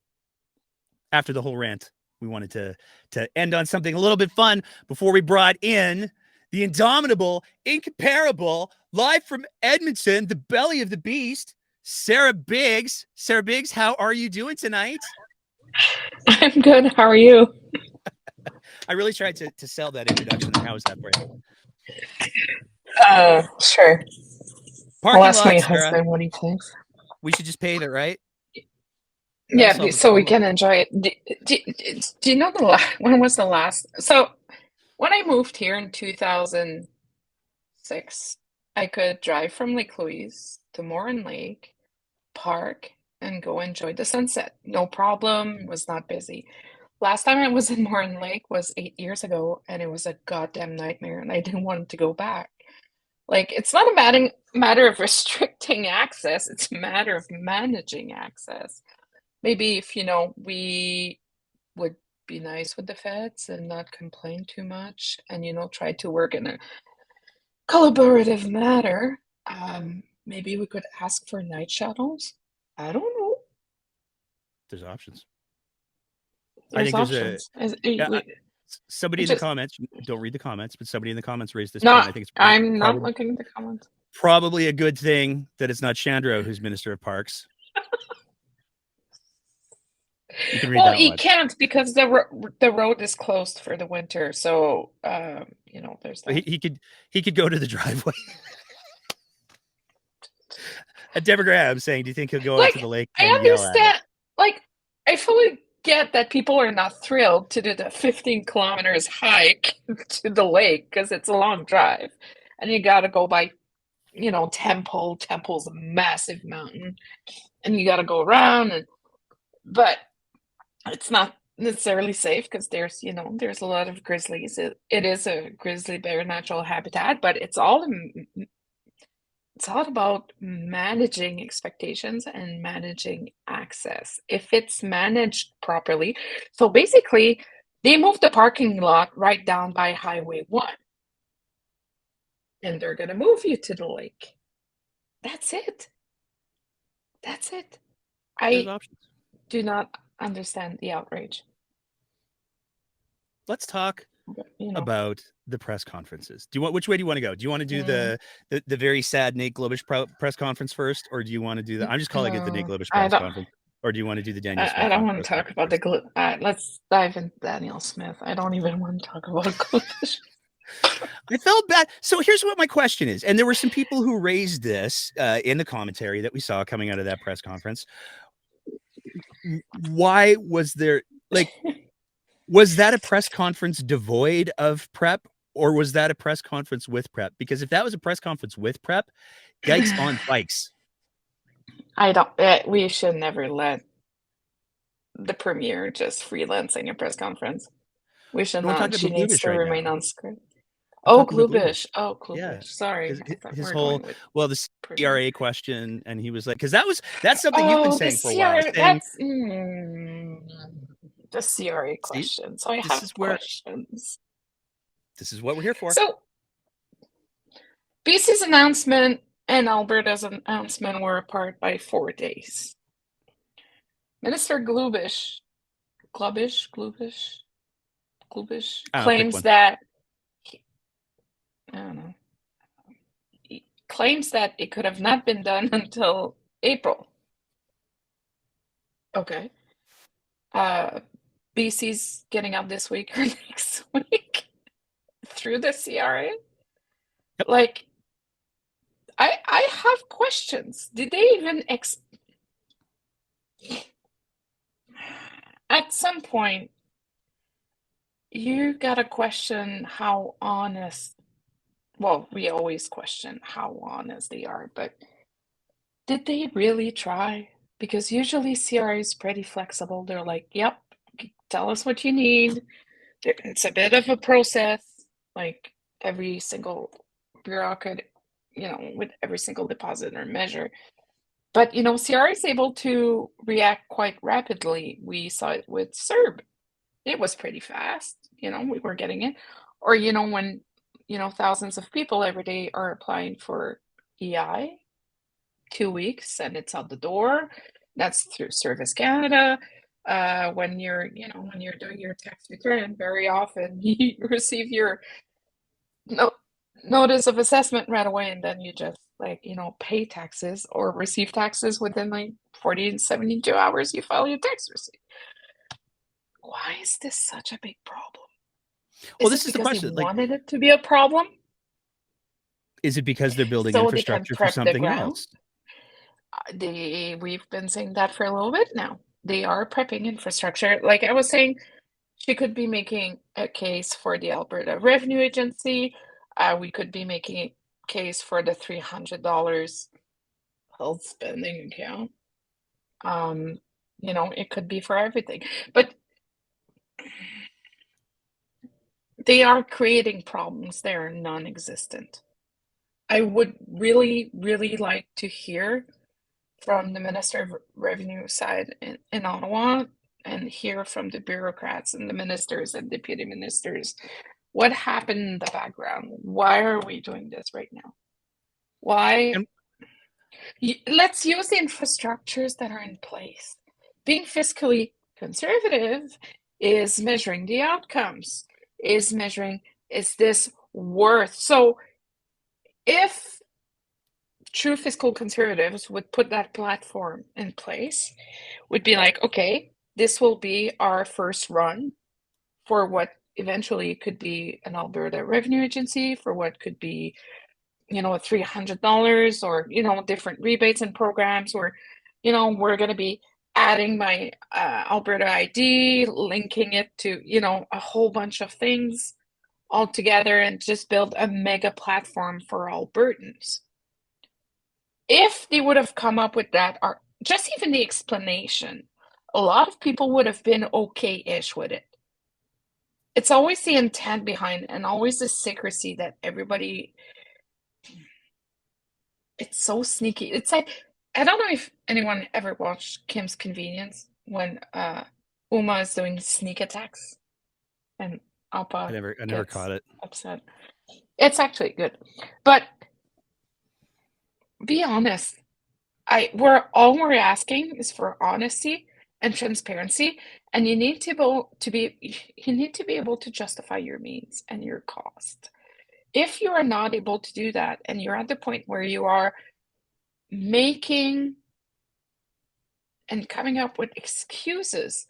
S1: after the whole rant, we wanted to end on something a little bit fun before we brought in the indomitable, incomparable, live from Edmonton, the belly of the beast, Sarah Biggs. Sarah Biggs, how are you doing tonight?
S13: I'm good. How are you?
S1: I really tried to sell that introduction there. How was that for you?
S13: Sure.
S1: Parking
S13: I'll ask
S1: lot,
S13: my
S1: Sarah.
S13: husband what he thinks.
S1: We should just pave it, right?
S13: Yeah, so we can enjoy it. Do you know when was the last? So when I moved here in 2006, I could drive from Lake Louise to Morin Lake, park, and go enjoy the sunset. No problem, was not busy. Last time I was in Morin Lake was 8 years ago, and it was a goddamn nightmare, and I didn't want to go back. Like, it's not a matter of restricting access, it's a matter of managing access. Maybe if, we would be nice with the feds and not complain too much and, try to work in a collaborative manner, maybe we could ask for night shuttles. I don't know.
S1: There's options.
S13: There's options.
S1: Somebody in the comments, don't read the comments, but somebody in the comments raised this
S13: point.
S1: I think it's
S13: I'm not looking at the comments.
S1: Probably a good thing that it's not Chandro who's Minister of Parks. You can read that
S13: he
S1: one.
S13: can't because the road is closed for the winter. So there's that.
S1: He could go to the driveway. Deborah Graham saying, "Do you think he'll go out to the lake?"
S13: I understand. I fully get that people are not thrilled to do the 15 kilometers hike to the lake because it's a long drive, and you got to go by, Temple. Temple's a massive mountain, and you got to go around. But it's not necessarily safe because there's a lot of grizzlies. It is a grizzly bear natural habitat, but it's all about managing expectations and managing access. If it's managed properly, so basically they moved the parking lot right down by Highway 1, and they're gonna move you to the lake. That's it. I do not understand the outrage.
S1: Let's talk about the press conferences. Which way do you want to go? Do you want to do the very sad Nate Glubish press conference first, or do you want to do I'm just calling it the Nate Glubish press conference, or do you want to do the Danielle Smith?
S13: I don't want to talk about the let's dive into Danielle Smith. I don't even want to talk about Glubish.
S1: I felt bad. So here's what my question is, and there were some people who raised this in the commentary that we saw coming out of that press conference. Why was there was that a press conference devoid of prep, or was that a press conference with prep? Because if that was a press conference with prep, yikes on bikes.
S13: We should never let the premier just freelance in your press conference. We should not. She needs to remain on script. Glubish. Glubish.
S1: Yeah.
S13: Sorry.
S1: His whole, the CRA question, and he was like, because that's something you've been saying for a while.
S13: That's the CRA question. So I have questions.
S1: This is what we're here for.
S13: So BC's announcement and Alberta's announcement were apart by 4 days. Minister Glubish claims that he claims that it could have not been done until April. Okay. BC's getting out this week or next week through the CRA. Yep. I have questions. Did they even at some point you gotta question how honest, we always question how honest they are, but did they really try? Because usually CRA is pretty flexible. They're like, yep, tell us what you need. It's a bit of a process, like every single bureaucrat, with every single deposit or measure. But, CRA is able to react quite rapidly. We saw it with CERB. It was pretty fast. We were getting it. Or, when, thousands of people every day are applying for EI, 2 weeks, and it's out the door. That's through Service Canada. when you're doing your tax return, very often you receive your notice of assessment right away, and then you just pay taxes or receive taxes within 40 and 72 hours you file your tax receipt. Why is this such a big problem?
S1: Well,
S13: Is
S1: this
S13: it
S1: is the
S13: because
S1: question.
S13: they wanted it to be a problem?
S1: Is it because they're building
S13: So they can
S1: infrastructure for
S13: prep the
S1: something
S13: ground?
S1: else?
S13: We've been saying that for a little bit now. They are prepping infrastructure. Like I was saying, she could be making a case for the Alberta Revenue Agency. We could be making a case for the $300 health spending account. It could be for everything. But they are creating problems that are non-existent. I would really, really like to hear from the Minister of Revenue side in Ottawa and hear from the bureaucrats and the ministers and deputy ministers. What happened in the background? Why are we doing this right now? Why? Let's use the infrastructures that are in place. Being fiscally conservative is measuring the outcomes, is measuring, is this worth? So if true fiscal conservatives would put that platform in place, would be like, okay, this will be our first run for what eventually could be an Alberta Revenue Agency, for what could be, $300 or, different rebates and programs, or, we're going to be adding my Alberta ID, linking it to, a whole bunch of things all together and just build a mega platform for Albertans. If they would have come up with that, or just even the explanation, a lot of people would have been okay-ish with it. It's always the intent behind and always the secrecy that everybody, it's so sneaky. It's like, I don't know if anyone ever watched Kim's Convenience when Uma is doing sneak attacks and Appa
S1: I never caught it.
S13: upset. It's actually good. But be honest. All we're asking is for honesty and transparency, and you need to be able to justify your means and your cost. If you are not able to do that, and you're at the point where you are making and coming up with excuses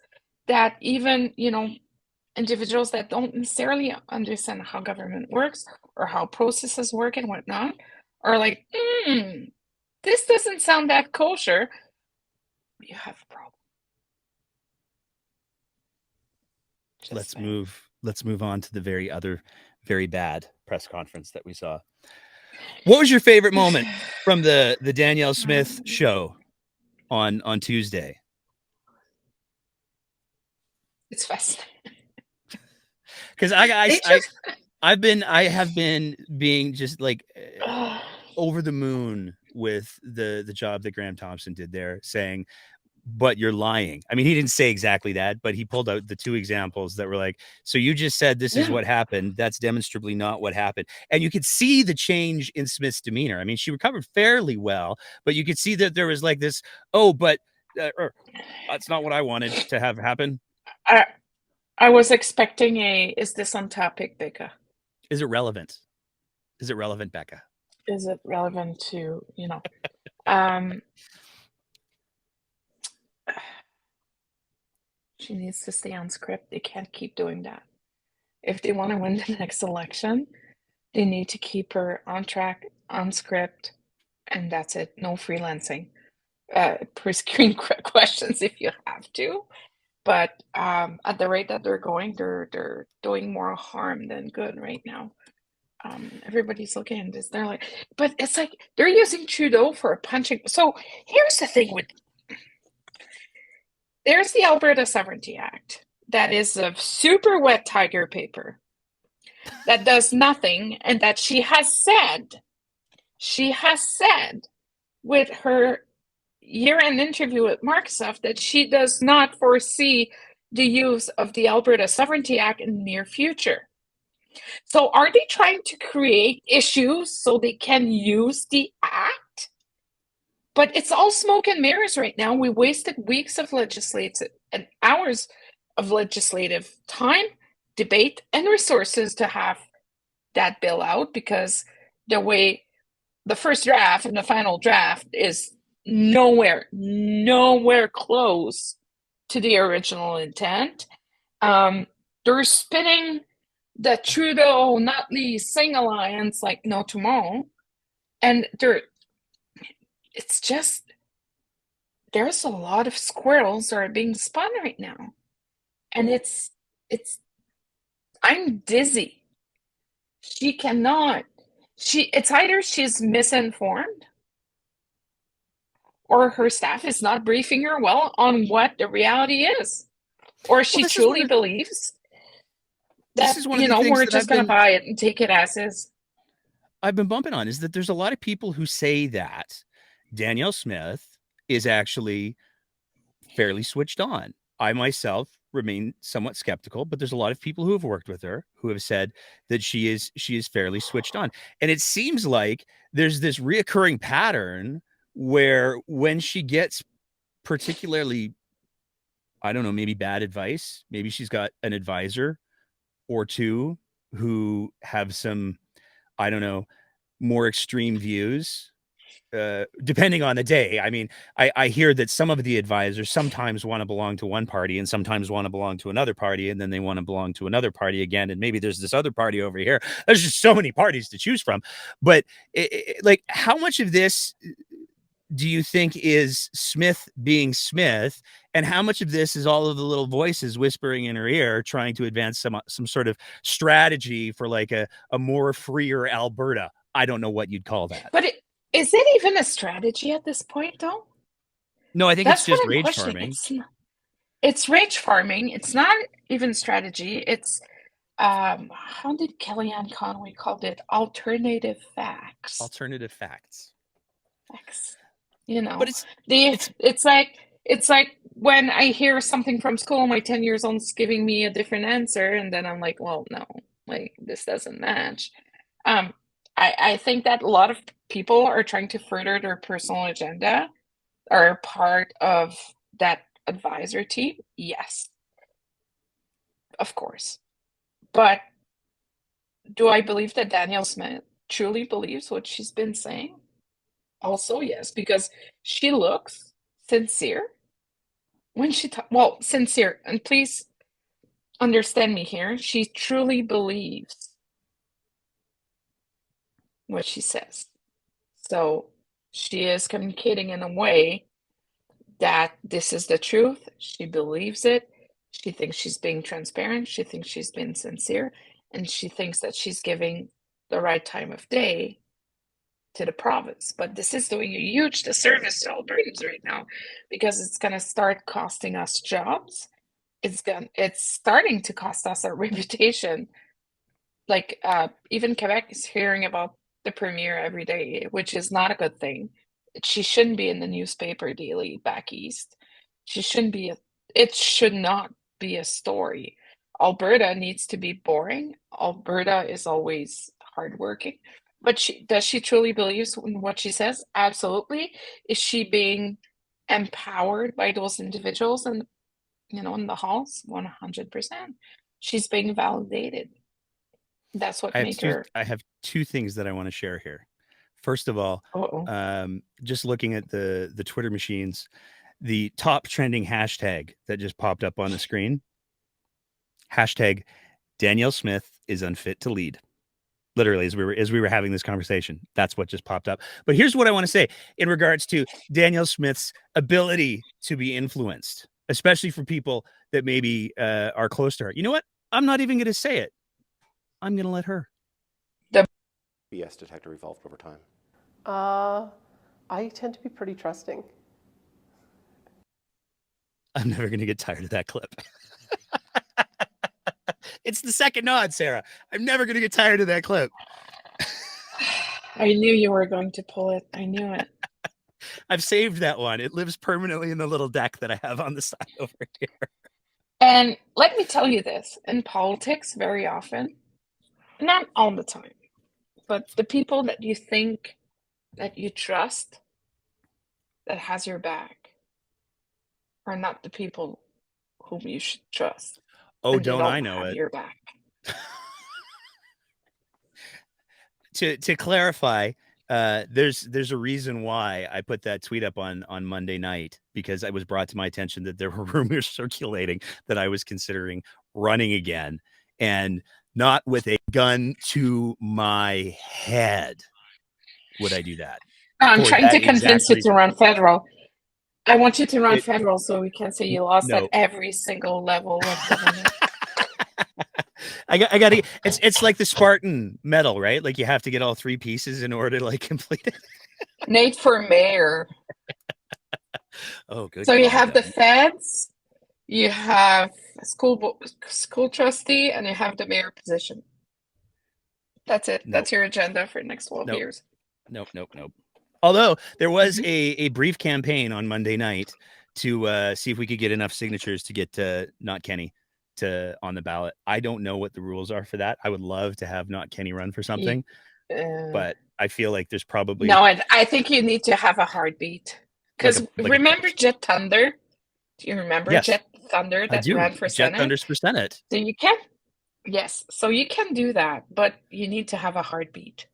S13: that even, individuals that don't necessarily understand how government works or how processes work and whatnot are like, this doesn't sound that kosher, you have a problem.
S1: Let's move on to the very bad press conference that we saw. What was your favorite moment from the Danielle Smith show on Tuesday?
S13: It's fascinating.
S1: Because I have been being just like over the moon with the job that Graham Thompson did there, saying, but you're lying. I mean, he didn't say exactly that, but he pulled out the two examples that were like, so you just said this is what happened. That's demonstrably not what happened. And you could see the change in Smith's demeanor. I mean, she recovered fairly well, but you could see that there was like this, but that's not what I wanted to have happen.
S13: I was expecting is this on topic, Becca?
S1: Is it relevant? Is it relevant, Becca?
S13: Is it relevant to, she needs to stay on script. They can't keep doing that. If they want to win the next election, they need to keep her on track, on script, and that's it. No freelancing. Pre-screen questions if you have to. But at the rate that they're going, they're doing more harm than good right now. Everybody's looking at this. They're like, but it's like they're using Trudeau for a punching. So here's the thing there's the Alberta Sovereignty Act that is a super wet tiger paper that does nothing, and that she has said with her year-end interview with Microsoft that she does not foresee the use of the Alberta Sovereignty Act in the near future. So are they trying to create issues so they can use the act? But it's all smoke and mirrors right now. We wasted weeks of legislative and hours of legislative time, debate, and resources to have that bill out, because the way the first draft and the final draft is nowhere close to the original intent. They're spinning the Trudeau, Notley, Singh alliance like no tomorrow. And it's just, there's a lot of squirrels that are being spun right now. And I'm dizzy. She cannot, it's either she's misinformed or her staff is not briefing her well on what the reality is. Or she truly believes that, we're just going to buy it and take it as is.
S1: I've been bumping on is that there's a lot of people who say that Danielle Smith is actually fairly switched on. I myself remain somewhat skeptical, but there's a lot of people who have worked with her who have said that she is fairly switched on. And it seems like there's this reoccurring pattern where when she gets particularly, I don't know, maybe bad advice, maybe she's got an advisor or two who have some, I don't know, more extreme views, depending on the day. I mean, I hear that some of the advisors sometimes want to belong to one party and sometimes want to belong to another party, and then they want to belong to another party again. And maybe there's this other party over here. There's just so many parties to choose from. But like, how much of this do you think is Smith being Smith, and how much of this is all of the little voices whispering in her ear trying to advance some sort of strategy for like a more freer Alberta? I don't know what you'd call that.
S13: But is it even a strategy at this point, though?
S1: No, I think it's just rage farming.
S13: It's rage farming. It's not even strategy. It's how did Kellyanne Conway called it? Alternative facts.
S1: Alternative facts.
S13: But it's like when I hear something from school, my 10 years old's giving me a different answer, and then I'm like, well, no, like this doesn't match. I think that a lot of people are trying to further their personal agenda, are part of that advisor team. Yes, of course. But do I believe that Danielle Smith truly believes what she's been saying? Also, yes, because she looks sincere when she sincere, and please understand me here, she truly believes what she says. So she is communicating in a way that this is the truth. She believes it. She thinks she's being transparent. She thinks she's been sincere, and she thinks that she's giving the right time of day to the province. But this is doing a huge disservice to Albertans right now, because it's going to start costing us jobs. It's starting to cost us our reputation. Like even Quebec is hearing about the premier every day, which is not a good thing. She shouldn't be in the newspaper daily back east. It should not be a story. Alberta needs to be boring. Alberta is always hardworking. But does she truly believe in what she says? Absolutely. Is she being empowered by those individuals in the halls? 100%. She's being validated. That's what makes her.
S1: I have two things that I want to share here. First of all, just looking at the Twitter machines, the top trending hashtag that just popped up on the screen, hashtag Danielle Smith is unfit to lead. Literally, as we were having this conversation, that's what just popped up. But here's what I want to say in regards to Danielle Smith's ability to be influenced, especially for people that maybe are close to her. You know what? I'm not even going to say it. I'm going to let her.
S14: The BS detector evolved over time. I tend to be pretty trusting.
S1: I'm never going to get tired of that clip. It's the second nod, Sarah. I'm never going to get tired of that clip.
S13: I knew you were going to pull it. I knew it.
S1: I've saved that one. It lives permanently in the little deck that I have on the side over here.
S13: And let me tell you this, in politics, very often, not all the time, but the people that you think that you trust that has your back are not the people whom you should trust.
S1: Oh,
S13: And they
S1: don't I know
S13: have
S1: it?
S13: your back.
S1: To clarify, there's a reason why I put that tweet up on Monday night, because it was brought to my attention that there were rumors circulating that I was considering running again, and not with a gun to my head would I do that.
S13: I'm
S1: For
S13: trying
S1: that
S13: to
S1: exact
S13: convince you to
S1: reason.
S13: run federal. I want you to run federal so we can say you lost
S1: No.
S13: at every single level of government.
S1: I got to. It's like the Spartan medal, right? Like you have to get all 3 pieces in order to like complete it.
S13: Nate for mayor.
S1: Oh, good.
S13: So you
S1: God,
S13: have the
S1: no.
S13: feds, you have school trustee, and you have the mayor position. That's it.
S1: Nope.
S13: That's your agenda for the next 12
S1: Nope.
S13: years.
S1: Nope. Although there was a brief campaign on Monday night to see if we could get enough signatures to get Not Kenny on the ballot. I don't know what the rules are for that. I would love to have Not Kenny run for something, but I feel like there's probably
S13: no. I think you need to have a heartbeat, because remember Jet Thunder? Do you remember Jet Thunder that ran for Senate?
S1: Jet Thunder's for Senate.
S13: So you can, yes. So you can do that, but you need to have a heartbeat.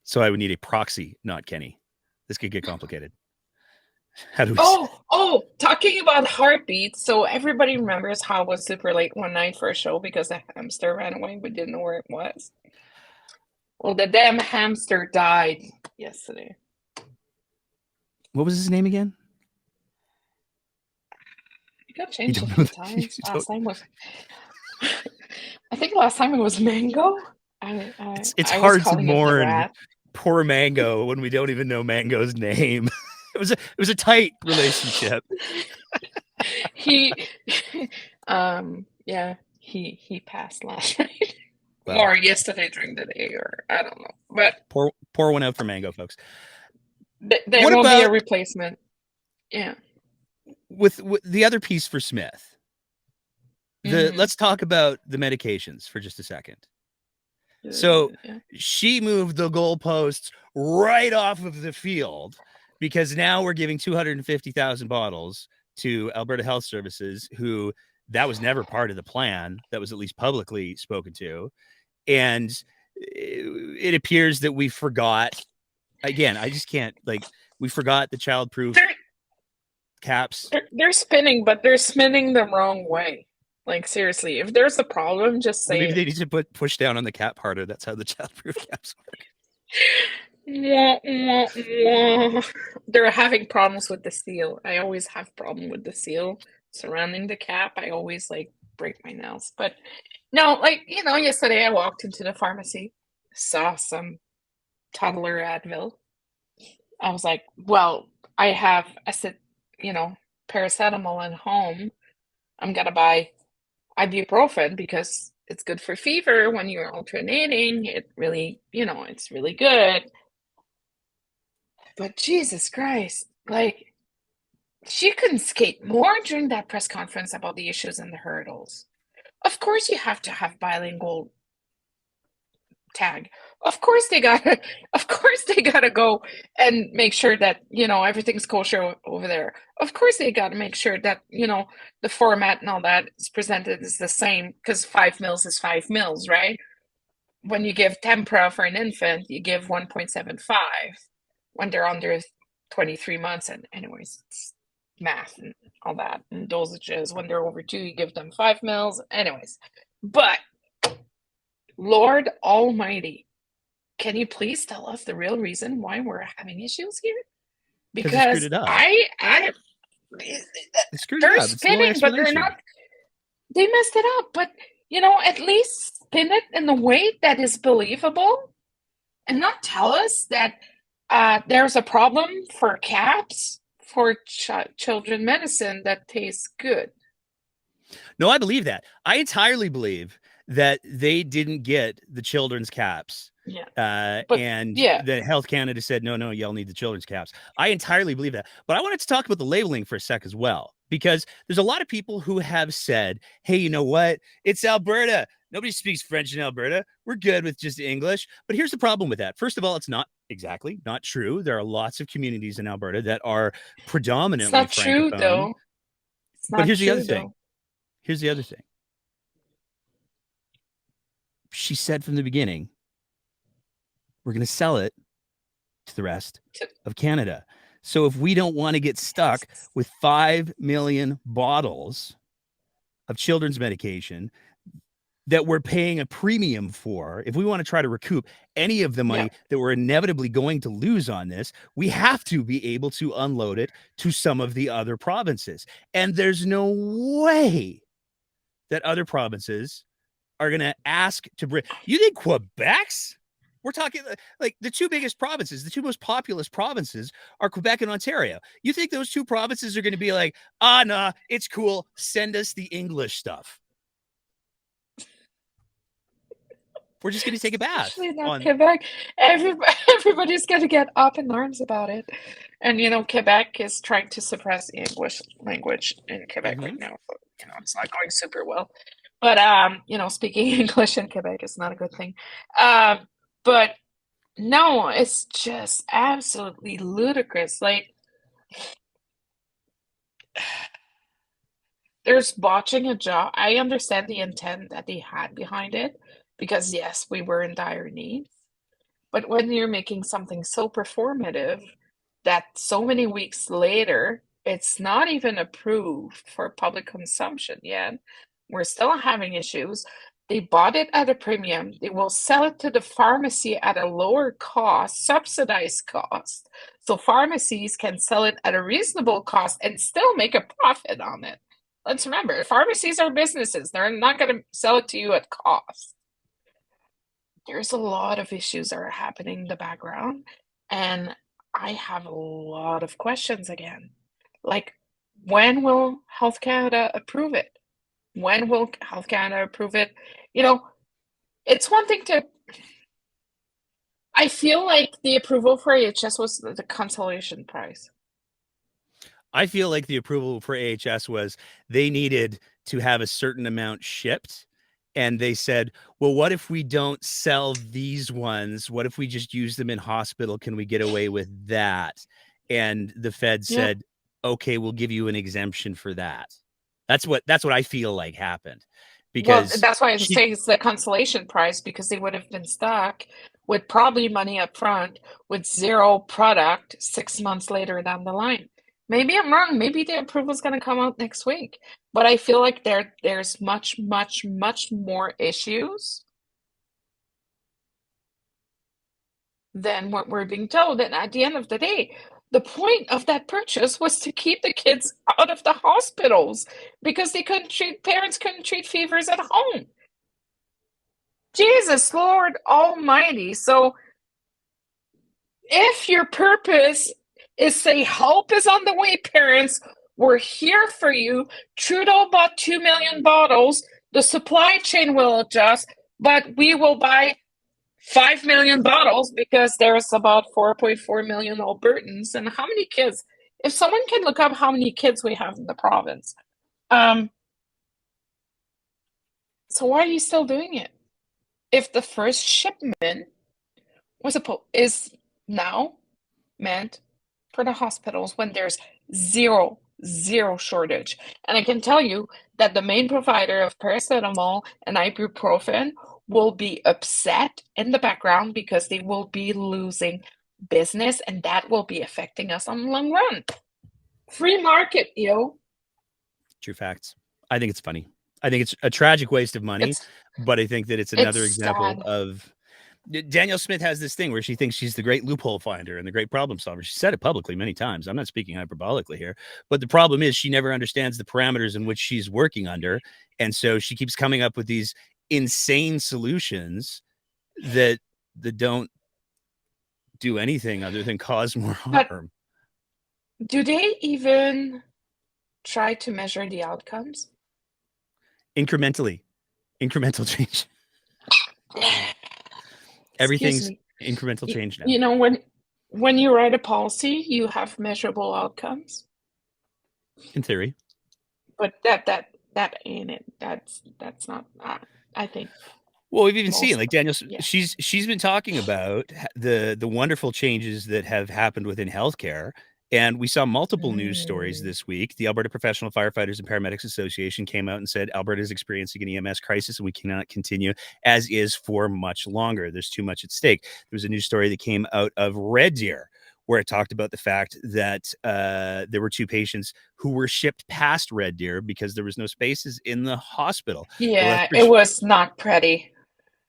S1: So I would need a proxy, Not Kenny. This could get complicated. How do we?
S13: Talking about heartbeats. So everybody remembers how it was super late one night for a show because the hamster ran away. We didn't know where it was. Well, the damn hamster died yesterday.
S1: What was his name again?
S13: It got changed a few times. Last time was, I think last time it was Mango.
S1: It's hard to mourn poor Mango when we don't even know Mango's name. It was a tight relationship.
S13: He passed last night. Well, or yesterday during the day, or I don't know. But
S1: pour one out for Mango, folks.
S13: There will be a replacement. Yeah.
S1: With the other piece for Smith. Let's talk about the medications for just a second. So she moved the goalposts right off of the field, because now we're giving 250,000 bottles to Alberta Health Services, who that was never part of the plan. That was at least publicly spoken to. And it appears that we forgot. Again, I just can't, we forgot the childproof caps.
S13: They're spinning, but they're spinning the wrong way. Like, seriously, if there's a problem, just say
S1: maybe they need to push down on the cap harder. That's how the childproof caps work.
S13: They're having problems with the seal. I always have problem with the seal surrounding the cap. I always break my nails. But no, yesterday I walked into the pharmacy, saw some toddler Advil. I was like, well, I have paracetamol at home. I'm gonna buy ibuprofen because it's good for fever when you're alternating. It really, it's really good. But Jesus Christ, she couldn't skate more during that press conference about the issues and the hurdles. Of course you have to have bilingual tag. Of course they gotta go and make sure that, everything's kosher over there. Of course they gotta make sure that, the format and all that is presented is the same, because 5 mils is 5 mils, right? When you give tempra for an infant, you give 1.75 when they're under 23 months. And anyways, it's math and all that, and dosages. When they're over 2, you give them 5 mils. Anyways, but Lord Almighty, can you please tell us the real reason why we're having issues here? Because they're spinning, but they're not. They messed it up, but at least spin it in a way that is believable, and not tell us that there's a problem for caps for children medicine that tastes good.
S1: No, I believe that. I entirely believe that they didn't get the children's caps. The Health Canada said, no, y'all need the children's caps. I entirely believe that. But I wanted to talk about the labeling for a sec as well, because there's a lot of people who have said, hey, you know what? It's Alberta. Nobody speaks French in Alberta. We're good with just English. But here's the problem with that. First of all, it's not Exactly. Not true. There are lots of communities in Alberta that are predominantly
S13: It's not true,
S1: francophone.
S13: though. It's
S1: But
S13: not
S1: here's the
S13: true,
S1: other thing.
S13: though.
S1: Here's the other thing. She said from the beginning, we're going to sell it to the rest of Canada. So if we don't want to get stuck with 5 million bottles of children's medication that we're paying a premium for, if we want to try to recoup any of the money that we're inevitably going to lose on this, we have to be able to unload it to some of the other provinces. And there's no way that other provinces are going to ask to bring. You think Quebec's? We're talking like the two biggest provinces, the two most populous provinces are Quebec and Ontario. You think those two provinces are going to be like, nah, it's cool. Send us the English stuff. We're just going to take a bath.
S13: Especially not Quebec. Everybody's going to get up in arms about it. And, Quebec is trying to suppress the English language in Quebec right now. So, it's not going super well. But, speaking English in Quebec is not a good thing. But, no, it's just absolutely ludicrous. Like, there's botching a job. I understand the intent that they had behind it. Because, yes, we were in dire need. But when you're making something so performative that so many weeks later, it's not even approved for public consumption yet, we're still having issues. They bought it at a premium. They will sell it to the pharmacy at a lower cost, subsidized cost. So pharmacies can sell it at a reasonable cost and still make a profit on it. Let's remember, pharmacies are businesses. They're not going to sell it to you at cost. There's a lot of issues that are happening in the background, and I have a lot of questions again. Like, when will Health Canada approve it? When will Health Canada approve it? It's one thing to... I feel like the approval for AHS was the consolation prize.
S1: I feel like the approval for AHS was they needed to have a certain amount shipped. And they said, well, what if we don't sell these ones? What if we just use them in hospital? Can we get away with that? And the Fed said, okay, we'll give you an exemption for that. That's what I feel like happened. Because
S13: that's why I say it's the consolation prize, because they would have been stuck with probably money up front with zero product 6 months later down the line. Maybe I'm wrong. Maybe the approval is going to come out next week. But I feel like there's much, much, much more issues than what we're being told. And at the end of the day, the point of that purchase was to keep the kids out of the hospitals because parents couldn't treat fevers at home. Jesus, Lord Almighty. So if your purpose is say help is on the way, parents, we're here for you. Trudeau bought 2 million bottles. The supply chain will adjust, but we will buy 5 million bottles because there's about 4.4 million Albertans. And how many kids? If someone can look up how many kids we have in the province. So why are you still doing it? If the first shipment is now meant for the hospitals when there's zero shortage. And I can tell you that the main provider of paracetamol and ibuprofen will be upset in the background because they will be losing business, and that will be affecting us on the long run. Free market, yo.
S1: True facts. I think it's funny. I think it's a tragic waste of money, but I think that it's another example of... Danielle Smith has this thing where she thinks she's the great loophole finder and the great problem solver. She said it publicly many times. I'm not speaking hyperbolically here, but the problem is she never understands the parameters in which she's working under. And so she keeps coming up with these insane solutions that don't do anything other than cause more harm.
S13: But do they even try to measure the outcomes?
S1: Incremental change. Everything's incremental change now.
S13: You know, when you write a policy, you have measurable outcomes.
S1: In theory.
S13: But that ain't it. That's not, I think.
S1: Well, we've even seen,
S13: Most
S1: like
S13: of
S1: Danielle,
S13: yeah.
S1: she's been talking about the wonderful changes that have happened within healthcare. And we saw multiple news stories this week. The Alberta Professional Firefighters and Paramedics Association came out and said Alberta is experiencing an EMS crisis and we cannot continue as is for much longer. There's too much at stake. There was a news story that came out of Red Deer where it talked about the fact that there were 2 patients who were shipped past Red Deer because there was no spaces in the hospital.
S13: Yeah, it was not pretty.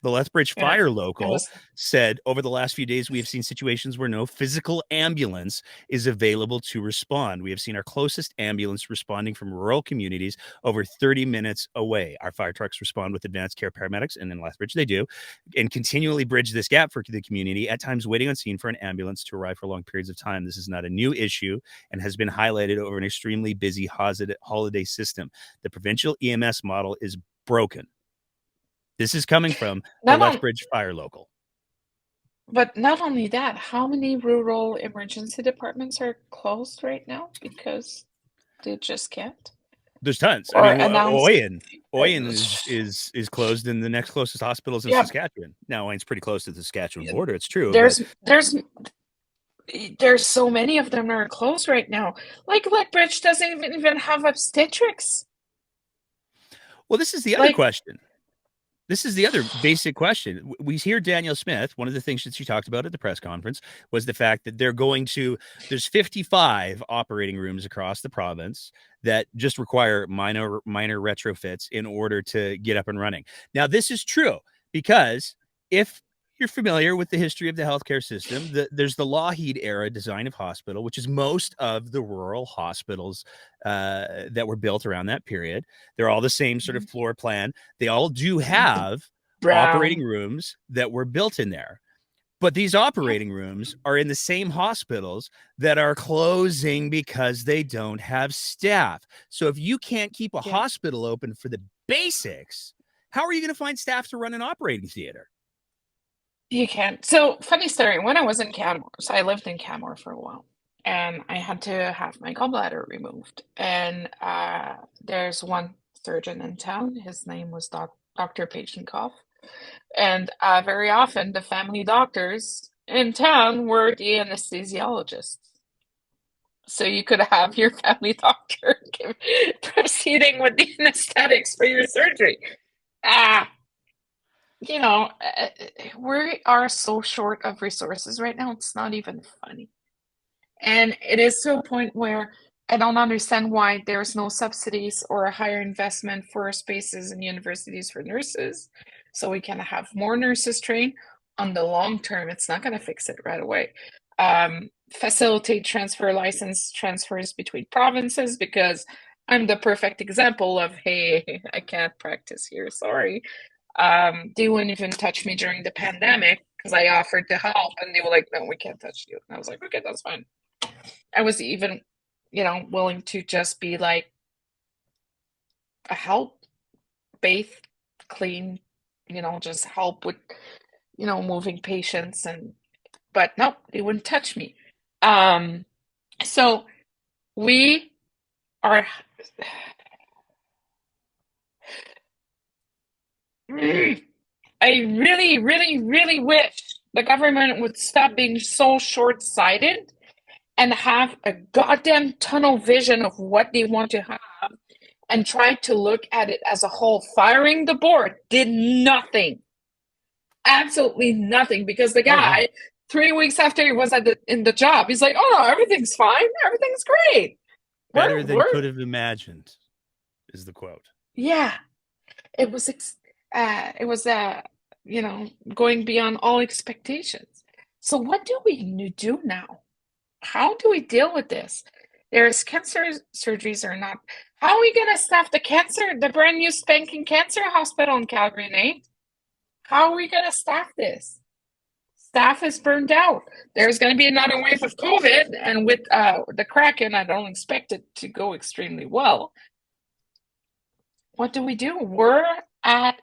S1: The Lethbridge
S13: Yeah,
S1: Fire
S13: it
S1: local
S13: was.
S1: said over the last few days, we have seen situations where no physical ambulance is available to respond. We have seen our closest ambulance responding from rural communities over 30 minutes away. Our fire trucks respond with advanced care paramedics, and in Lethbridge they do, and continually bridge this gap for the community, at times waiting on scene for an ambulance to arrive for long periods of time. This is not a new issue and has been highlighted over an extremely busy holiday system. The provincial EMS model is broken. This is coming from the
S13: Not on,
S1: Lethbridge Fire local.
S13: but not only that, how many rural emergency departments are closed right now because they just can't?
S1: There's tons.
S13: Or
S1: I mean,
S13: announced.
S1: Oyen is closed, and the next closest hospital is in
S13: Yeah,
S1: Saskatchewan. Now, Oyen's pretty close to the Saskatchewan border. It's true,
S13: there's
S1: but
S13: there's so many of them are closed right now. Like Lethbridge doesn't even have obstetrics.
S1: well, this is the other
S13: Like,
S1: question. This is the other basic question. We hear Danielle Smith. One of the things that she talked about at the press conference was the fact that there's 55 operating rooms across the province that just require minor retrofits in order to get up and running. Now, this is true because if you're familiar with the history of the healthcare system, there's the Lougheed era design of hospital, which is most of the rural hospitals that were built around that period. They're all the same sort of floor plan. They all do have operating
S13: brown.
S1: rooms that were built in there. But these operating rooms are in the same hospitals that are closing because they don't have staff. So if you can't keep a
S13: Yeah.
S1: hospital open for the basics, how are you going to find staff to run an operating theater?
S13: You can't. So, funny story. When I was in Canmore, so I lived in Canmore for a while, and I had to have my gallbladder removed. And there's one surgeon in town. His name was Dr. Pachenkov. And very often, the family doctors in town were the anesthesiologists. So you could have your family doctor proceeding with the anesthetics for your surgery. You know, we are so short of resources right now, it's not even funny. And it is to a point where I don't understand why there's no subsidies or a higher investment for spaces in universities for nurses, so we can have more nurses trained. On the long term, it's not going to fix it right away. Facilitate transfer license transfers between provinces, because I'm the perfect example of, hey, I can't practice here, sorry. They wouldn't even touch me during the pandemic because I offered to help, and they were like, no, we can't touch you. And I was like, okay, that's fine. I was even, willing to just be like a help, bathe, clean, just help with, moving patients, but no, they wouldn't touch me. So we are I really, really, really wish the government would stop being so short-sighted and have a goddamn tunnel vision of what they want to have and try to look at it as a whole. Firing the board did nothing. Absolutely nothing, because the guy, 3 weeks after he was in the job, he's like, oh no, everything's fine. Everything's great.
S1: Better than could have imagined is the quote.
S13: Yeah. It was going beyond all expectations. So what do we do now? How do we deal with this? There's cancer surgeries or not. How are we going to staff the brand new spanking cancer hospital in Calgary, Nate? How are we going to staff this? Staff is burned out. There's going to be another wave of COVID, and with the Kraken, I don't expect it to go extremely well. What do? We're at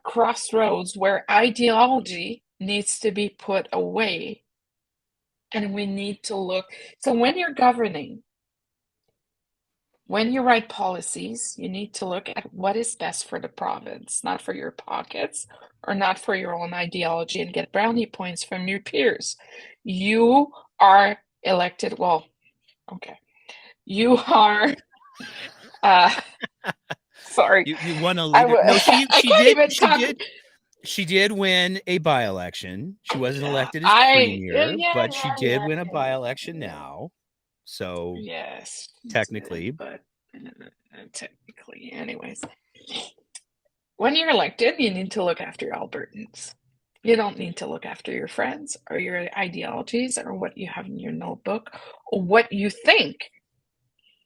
S13: crossroads where ideology needs to be put away, and we need to look. So when you're governing, when you write policies, you need to look at what is best for the province, not for your pockets or not for your own ideology and get brownie points from your peers. You are elected. Well, okay. You are, sorry.
S1: You won a leader. No, she
S13: can't
S1: did.
S13: even
S1: She
S13: talk.
S1: did. She did win a by-election. She wasn't elected as premier, but she did win a by-election now. So
S13: yes,
S1: technically,
S13: but technically, anyways, when you're elected, you need to look after Albertans. You don't need to look after your friends or your ideologies or what you have in your notebook or what you think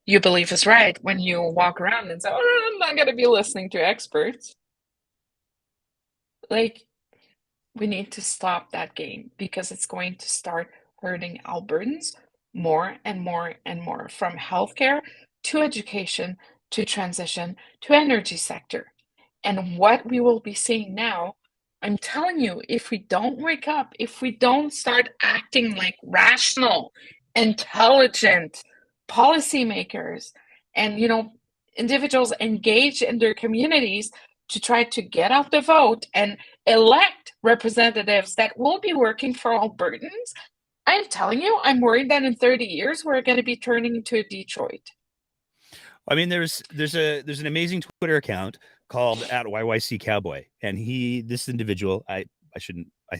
S13: you believe is right when you walk around and say, "Oh, I'm not going to be listening to experts." Like, we need to stop that game because it's going to start hurting Albertans more and more and more, from healthcare to education to transition to energy sector. And what we will be seeing now, I'm telling you, if we don't wake up, if we don't start acting like rational, intelligent policymakers and, individuals engaged in their communities to try to get out the vote and elect representatives that will be working for Albertans, I'm telling you, I'm worried that in 30 years, we're going to be turning into Detroit.
S1: I mean, there's an amazing Twitter account called @YYC Cowboy, and this individual, I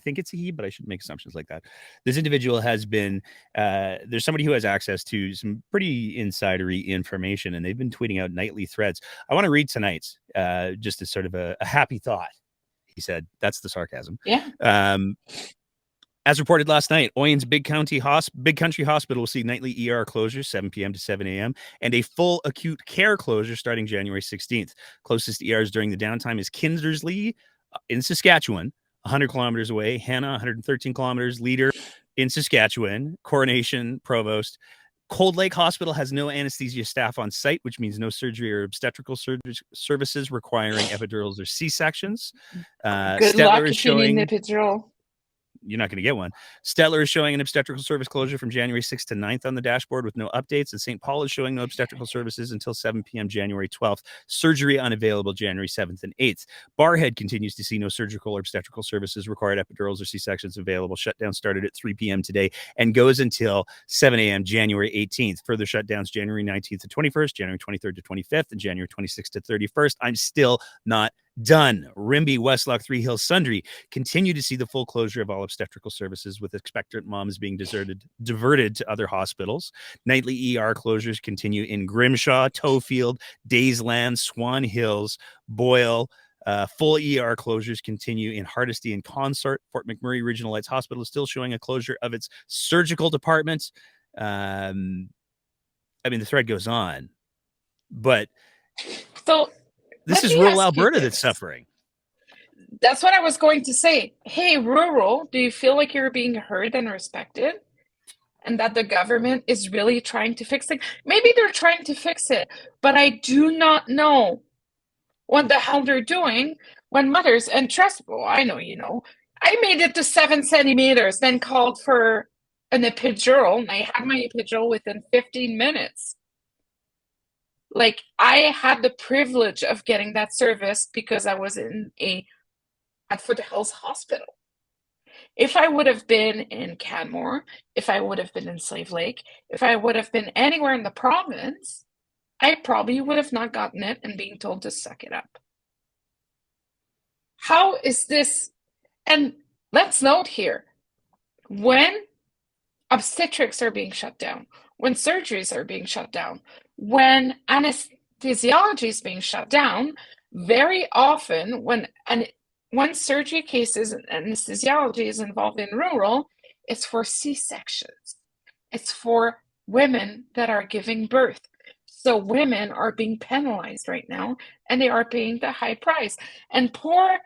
S1: think it's a he, but I shouldn't make assumptions like that. This individual has been, there's somebody who has access to some pretty insidery information, and they've been tweeting out nightly threads. I want to read tonight's, just as sort of a happy thought. He said, that's the sarcasm.
S13: Yeah.
S1: As reported last night, Oyon's Big Country Hospital will see nightly ER closures, 7 p.m. to 7 a.m., and a full acute care closure starting January 16th. Closest ERs during the downtime is Kindersley in Saskatchewan, 100 kilometers away, Hanna, 113 kilometers, Leader in Saskatchewan, Coronation, Provost. Cold Lake Hospital has no anesthesia staff on site, which means no surgery or obstetrical services requiring epidurals or C-sections.
S13: Good luck if you need an epidural.
S1: You're not going to get one. Stettler is showing an obstetrical service closure from January 6th to 9th on the dashboard with no updates, and St. Paul is showing no obstetrical services until 7 p.m. January 12th. Surgery unavailable January 7th and 8th. Barhead continues to see no surgical or obstetrical services, required epidurals or C-sections available. Shutdown started at 3 p.m. today and goes until 7 a.m. January 18th. Further shutdowns January 19th to 21st, January 23rd to 25th, and January 26th to 31st. I'm still not done. Rimbey, Westlock, Three Hills, Sundre continue to see the full closure of all obstetrical services, with expectant moms being diverted to other hospitals. Nightly ER closures continue in Grimshaw, Toefield, Daysland, Swan Hills, Boyle. Full ER closures continue in Hardisty and Consort. Fort McMurray Regional Lights Hospital is still showing a closure of its surgical department. I mean, the thread goes on, but
S13: so
S1: this is rural Alberta that's suffering.
S13: That's what I was going to say. Hey, rural, do you feel like you're being heard and respected? And that the government is really trying to fix it? Maybe they're trying to fix it, but I do not know what the hell they're doing when mothers, and trust, well, I know you know, I made it to 7 centimeters, then called for an epidural, and I had my epidural within 15 minutes. Like, I had the privilege of getting that service because I was at Foothills Hospital. If I would have been in Canmore, if I would have been in Slave Lake, if I would have been anywhere in the province, I probably would have not gotten it and being told to suck it up. How is this? And let's note here, when obstetrics are being shut down, when surgeries are being shut down, when anesthesiology is being shut down, very often when surgery cases and anesthesiology is involved in rural, it's for C-sections. It's for women that are giving birth. So women are being penalized right now, and they are paying the high price. And poor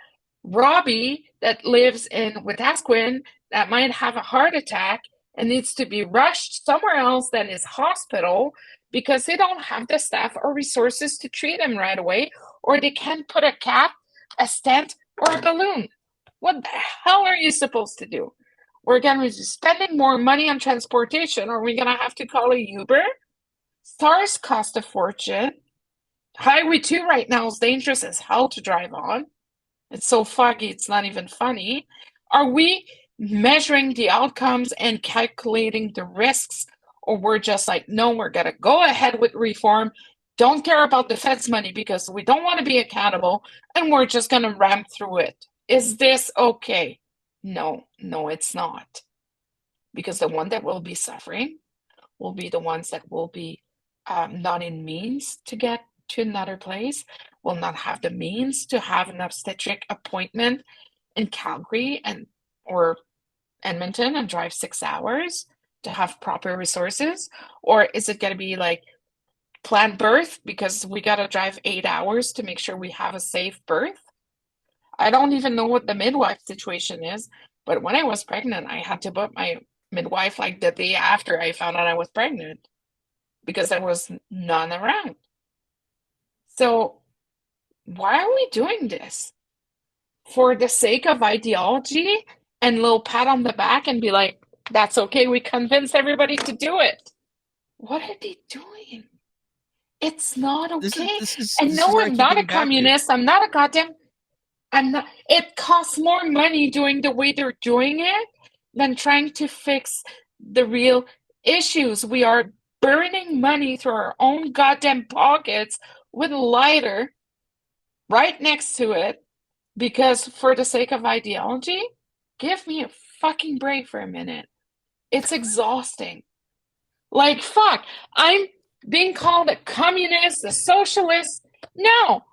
S13: Robbie that lives in Wetaskiwin that might have a heart attack and needs to be rushed somewhere else than his hospital because they don't have the staff or resources to treat him right away, or they can't put a cap, a stent, or a balloon. What the hell are you supposed to do? We're going to be spending more money on transportation, or we're going to have to call a Uber? SARS cost a fortune. Highway 2 right now is dangerous as hell to drive on. It's so foggy, it's not even funny. Are we measuring the outcomes and calculating the risks? Or we're just like, no, we're going to go ahead with reform. Don't care about defense money because we don't want to be accountable. And we're just going to ram through it. Is this okay? No, it's not. Because the one that will be suffering will be the ones that will be not in means to get to another place, will not have the means to have an obstetric appointment in Calgary or Edmonton and drive 6 hours to have proper resources? Or is it going to be like planned birth because we got to drive 8 hours to make sure we have a safe birth? I don't even know what the midwife situation is, but when I was pregnant, I had to book my midwife like the day after I found out I was pregnant because there was none around. So why are we doing this? For the sake of ideology and a little pat on the back and be like, that's okay, we convinced everybody to do it. What are they doing? It's not okay. And no, I'm not a communist. I'm not a goddamn... It costs more money doing the way they're doing it than trying to fix the real issues. We are burning money through our own goddamn pockets with a lighter right next to it because for the sake of ideology, give me a fucking break for a minute. It's exhausting. Like, fuck, I'm being called a communist, a socialist. No,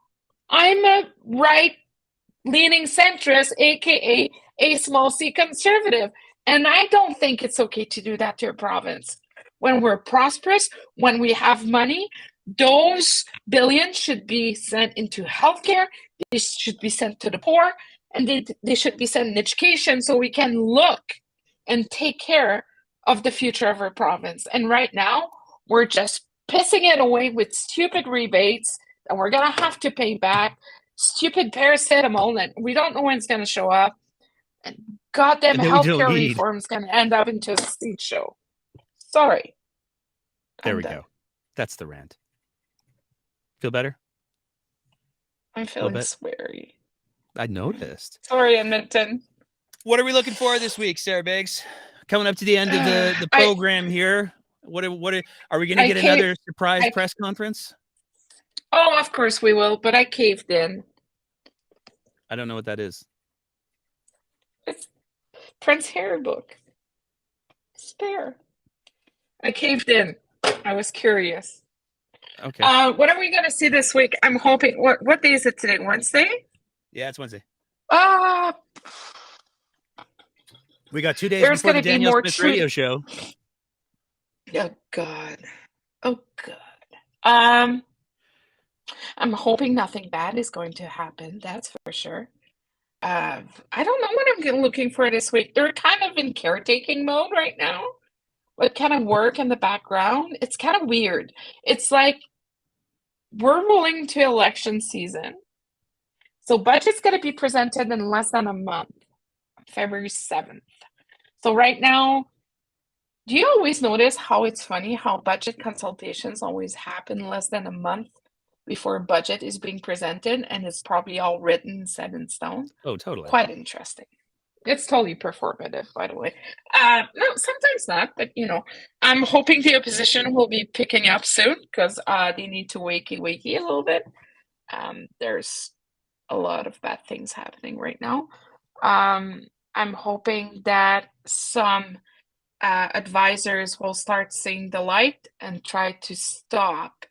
S13: I'm a right-leaning centrist, aka a small c conservative. And I don't think it's okay to do that to your province. When we're prosperous, when we have money, those billions should be sent into healthcare, they should be sent to the poor, and they should be sent in education so we can look and take care of the future of our province. And right now, we're just pissing it away with stupid rebates that we're going to have to pay back, stupid paracetamol that we don't know when it's going to show up, and goddamn healthcare reform is going to end up into a seed show. Sorry.
S1: There we go. That's the rant. Feel better?
S13: I'm feeling sweary.
S1: I noticed.
S13: Sorry, Edmonton.
S1: What are we looking for this week, Sarah Biggs? Coming up to the end of the program here. What are we going to get another surprise press conference?
S13: Oh, of course we will, but I caved in.
S1: I don't know what that is.
S13: It's Prince Harry book. Spare. I caved in. I was curious.
S1: Okay.
S13: What are we going to see this week? I'm hoping. What day is it today? Wednesday?
S1: Yeah, it's Wednesday. We got 2 days before the Danielle Smith radio show.
S13: Oh God. I'm hoping nothing bad is going to happen. That's for sure. I don't know what I'm looking for this week. They're kind of in caretaking mode right now. What kind of work in the background? It's kind of weird. It's like we're rolling to election season. So budget's going to be presented in less than a month, February 7th. So right now, do you always notice how it's funny how budget consultations always happen less than a month before budget is being presented and it's probably all written, set in stone?
S1: Oh, totally.
S13: Quite interesting. It's totally performative, by the way. No, sometimes not, but I'm hoping the opposition will be picking up soon because they need to wakey a little bit. There's a lot of bad things happening right now. I'm hoping that some advisors will start seeing the light and try to stop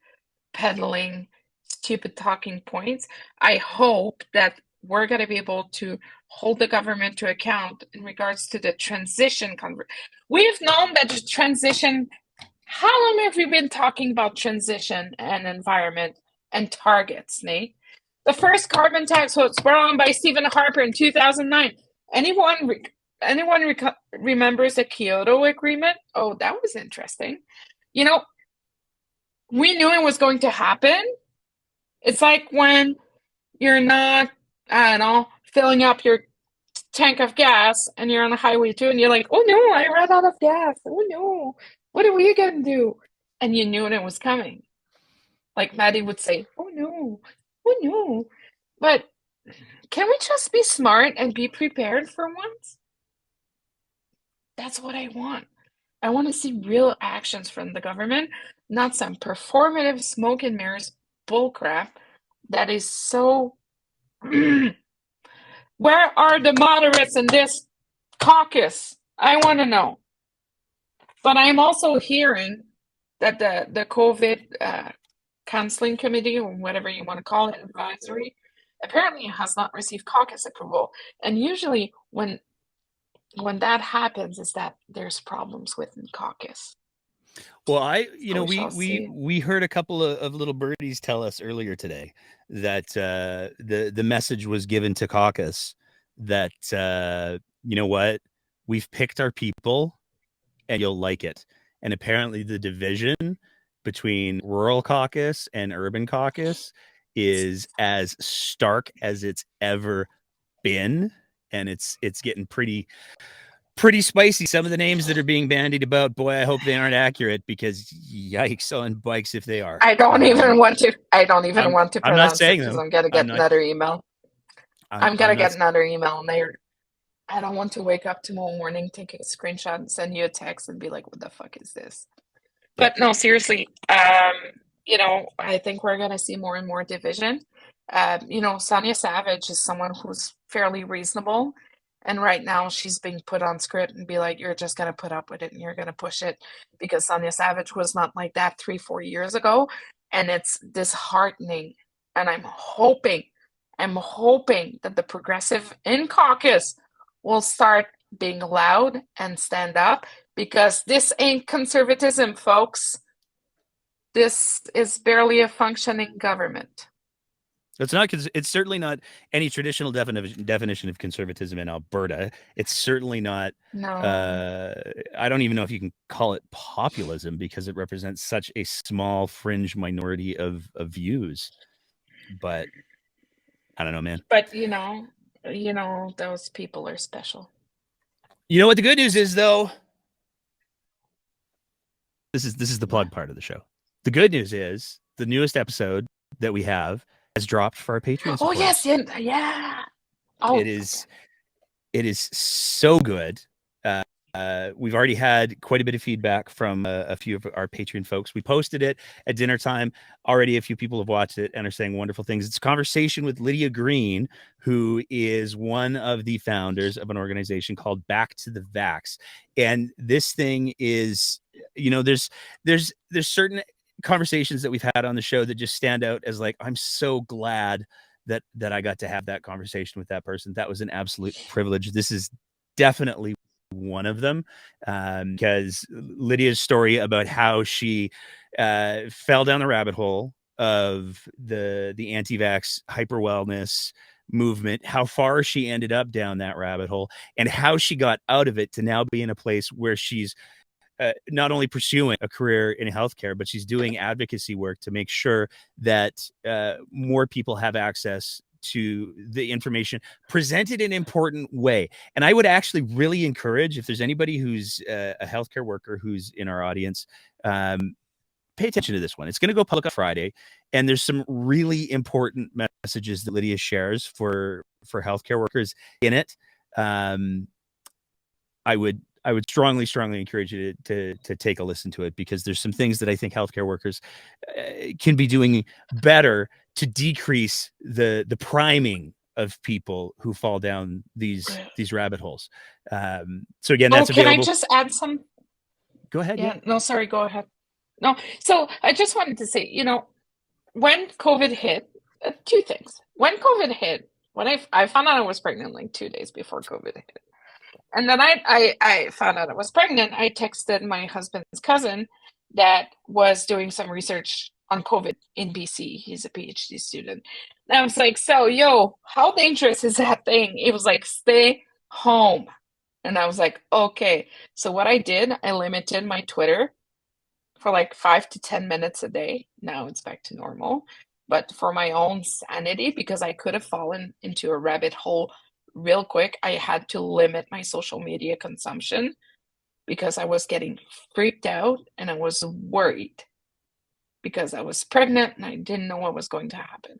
S13: peddling stupid talking points. I hope that we're going to be able to hold the government to account in regards to the transition. We've known that the transition, how long have we been talking about transition and environment and targets, Nate? The first carbon tax was brought on by Stephen Harper in 2009. Anyone remembers the Kyoto Agreement? Oh, that was interesting. We knew it was going to happen. It's like when you're not, filling up your tank of gas and you're on the highway too, and you're like, oh no, I ran out of gas. Oh no, what are we going to do? and you knew it was coming. Like Maddie would say, oh no, oh no. But can we just be smart and be prepared for once? That's what I want. I want to see real actions from the government, not some performative smoke and mirrors bullcrap that is so. Where are the moderates in this caucus? I want to know. But I'm also hearing that the COVID counseling committee, or whatever you want to call it, advisory, apparently has not received caucus approval. And usually when that happens is that there's problems within caucus.
S1: Well,
S13: we
S1: we heard a couple of little birdies tell us earlier today that the message was given to caucus that you know what, we've picked our people and you'll like it. And apparently the division between rural caucus and urban caucus is as stark as it's ever been, and it's getting pretty spicy. Some of the names that are being bandied about, boy, I hope they aren't accurate, because yikes on bikes if they are.
S13: I don't even want to pronounce
S1: I'm not saying
S13: it because
S1: them.
S13: I'm gonna get another email. I'm gonna get another email, and I don't want to wake up tomorrow morning, take a screenshot, and send you a text and be like, what the fuck is this? But no, seriously, I think we're gonna see more and more division. Sonia Savage is someone who's fairly reasonable. And right now she's being put on script and be like, you're just going to put up with it and you're going to push it, because Sonia Savage was not like that 3-4 years ago. And it's disheartening. And I'm hoping that the progressive in caucus will start being loud and stand up, because this ain't conservatism, folks. This is barely a functioning government.
S1: It's certainly not any traditional definition of conservatism in Alberta. It's certainly not.
S13: No.
S1: I don't even know if you can call it populism, because it represents such a small fringe minority of views. But I don't know, man.
S13: But those people are special.
S1: You know what the good news is, though? This is the plug part of the show. The good news is the newest episode that we have has dropped for our Patreon
S13: supporters. Oh yes, yeah. Oh,
S1: it is so good. We've already had quite a bit of feedback from a few of our Patreon folks. We posted it at dinner time. Already a few people have watched it and are saying wonderful things. It's a conversation with Lydia Green, who is one of the founders of an organization called Back to the Vax. And this thing is, there's certain conversations that we've had on the show that just stand out as like, I'm so glad that I got to have that conversation with that person. That was an absolute privilege. This is definitely one of them, because Lydia's story about how she fell down the rabbit hole of the anti-vax hyper wellness movement, how far she ended up down that rabbit hole, and how she got out of it to now be in a place where she's not only pursuing a career in healthcare, but she's doing advocacy work to make sure that more people have access to the information presented in an important way. And I would actually really encourage, if there's anybody who's a healthcare worker who's in our audience, pay attention to this one. It's going to go public on Friday, and there's some really important messages that Lydia shares for healthcare workers in it. I would strongly encourage you to take a listen to it, because there's some things that I think healthcare workers can be doing better to decrease the priming of people who fall down these rabbit holes. So again, that's available.
S13: Can I just add some?
S1: Go ahead.
S13: Yeah. No, sorry. Go ahead. No. So I just wanted to say, when COVID hit, two things. When COVID hit, when I found out I was pregnant like 2 days before COVID hit. And then I found out I was pregnant. I texted my husband's cousin that was doing some research on COVID in BC. He's a PhD student. And I was like, so, how dangerous is that thing? It was like, stay home. And I was like, okay. So what I did, I limited my Twitter for like 5 to 10 minutes a day. Now it's back to normal. But for my own sanity, because I could have fallen into a rabbit hole real quick, I had to limit my social media consumption because I was getting freaked out and I was worried because I was pregnant and I didn't know what was going to happen.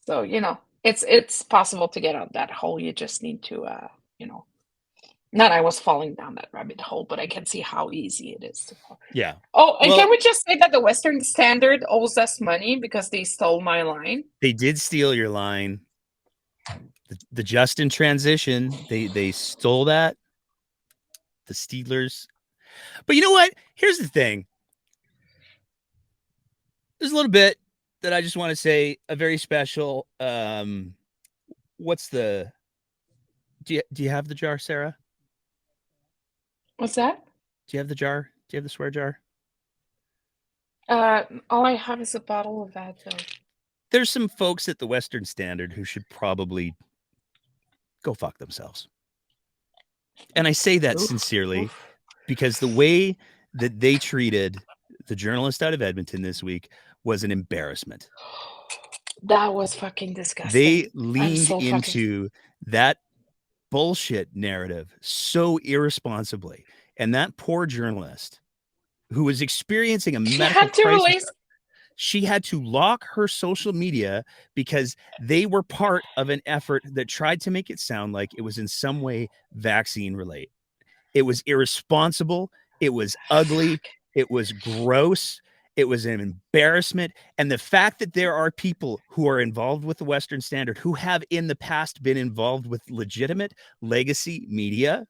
S13: So, you know, it's possible to get out that hole. You just need to, you know, not I was falling down that rabbit hole, but I can see how easy it is to fall.
S1: Yeah.
S13: Oh, and
S1: Well,
S13: can we just say that the Western Standard owes us money because they stole my line?
S1: they did steal your line. The Justin transition, they stole that. The Steelers. But you know what? Here's the thing. There's a little bit that I just want to say, a very special. What's the? Do you have the jar, Sarah?
S13: What's that?
S1: Do you have the jar? Do you have the swear jar?
S13: All I have is a bottle of that, though.
S1: There's some folks at the Western Standard who should probably go fuck themselves. And I say that sincerely because the way that they treated the journalist out of Edmonton this week was an embarrassment.
S13: That was fucking disgusting.
S1: They leaned into that bullshit narrative so irresponsibly. And that poor journalist who was experiencing a medical crisis, she had to lock her social media because they were part of an effort that tried to make it sound like it was in some way vaccine related. It was irresponsible. It was ugly. It was gross. It was an embarrassment. And the fact that there are people who are involved with the Western Standard who have in the past been involved with legitimate legacy media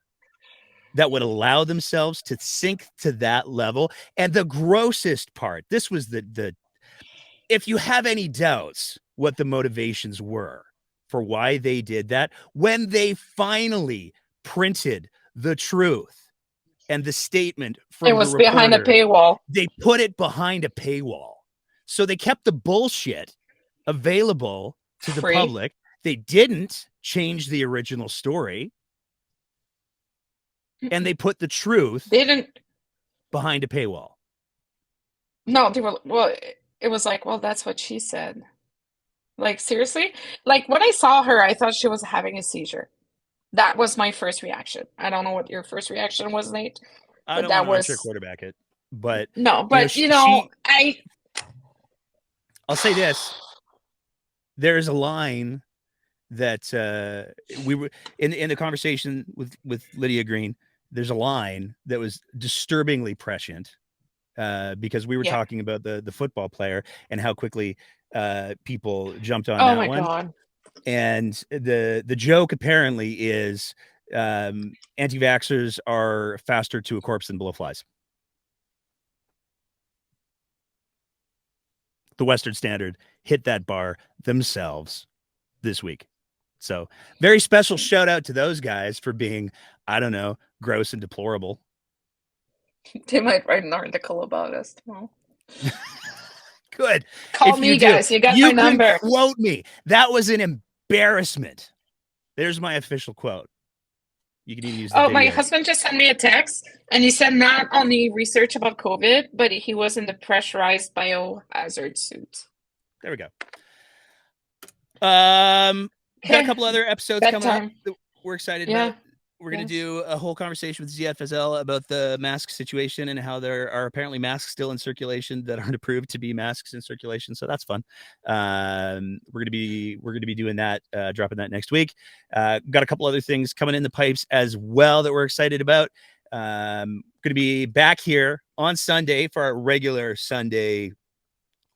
S1: that would allow themselves to sink to that level. And the grossest part, this was the if you have any doubts what the motivations were for why they did that, when they finally printed the truth and the statement from
S13: it was
S1: the reporter,
S13: behind a paywall.
S1: They put it behind a paywall. So they kept the bullshit available to the public. They didn't change the original story. And they put the truth behind a paywall.
S13: No, they were, well, it was like, well, that's what she said. Like, seriously? Like, when I saw her, I thought she was having a seizure. That was my first reaction. I don't know what your first reaction was, Nate.
S1: I don't want to armchair quarterback it, but
S13: no, but I'll
S1: say this: there's a line that we were in the conversation with Lydia Green. There's a line that was disturbingly prescient because we were talking about the football player and how quickly people jumped on that one. God. And the joke apparently is anti-vaxxers are faster to a corpse than blowflies. The Western Standard hit that bar themselves this week. So very special shout out to those guys for being, I don't know, gross and deplorable.
S13: They might write an article about us tomorrow.
S1: Good.
S13: Call me, guys. You got my number.
S1: Quote me. That was an embarrassment. There's my official quote. You can even use the video.
S13: My husband just sent me a text, and he said not only research about COVID, but he was in the pressurized biohazard suit.
S1: There we go. Got a couple other episodes coming up that we're excited about. We're going to do a whole conversation with ZFSL about the mask situation and how there are apparently masks still in circulation that aren't approved to be masks in circulation. So that's fun. We're going to be doing that, dropping that next week. Got a couple other things coming in the pipes as well that we're excited about. Going to be back here on Sunday for our regular Sunday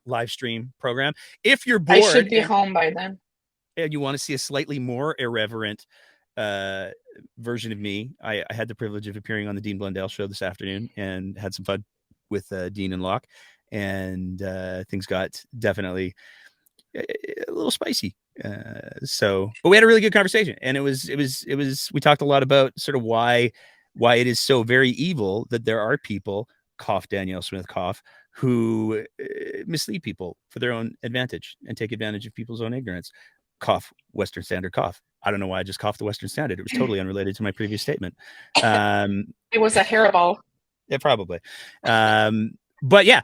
S1: live stream program. If you're bored,
S13: I should be home by then.
S1: And you want to see a slightly more irreverent version of me, I had the privilege of appearing on the Dean Blundell show this afternoon and had some fun with Dean and Locke, and things got definitely a little spicy. But we had a really good conversation, and it was we talked a lot about sort of why it is so very evil that there are people, cough Danielle Smith, cough, who mislead people for their own advantage and take advantage of people's own ignorance. Cough Western Standard, cough. I don't know why I just coughed the Western Standard. It was totally unrelated to my previous statement.
S13: It was a hairball.
S1: Yeah, probably. But yeah,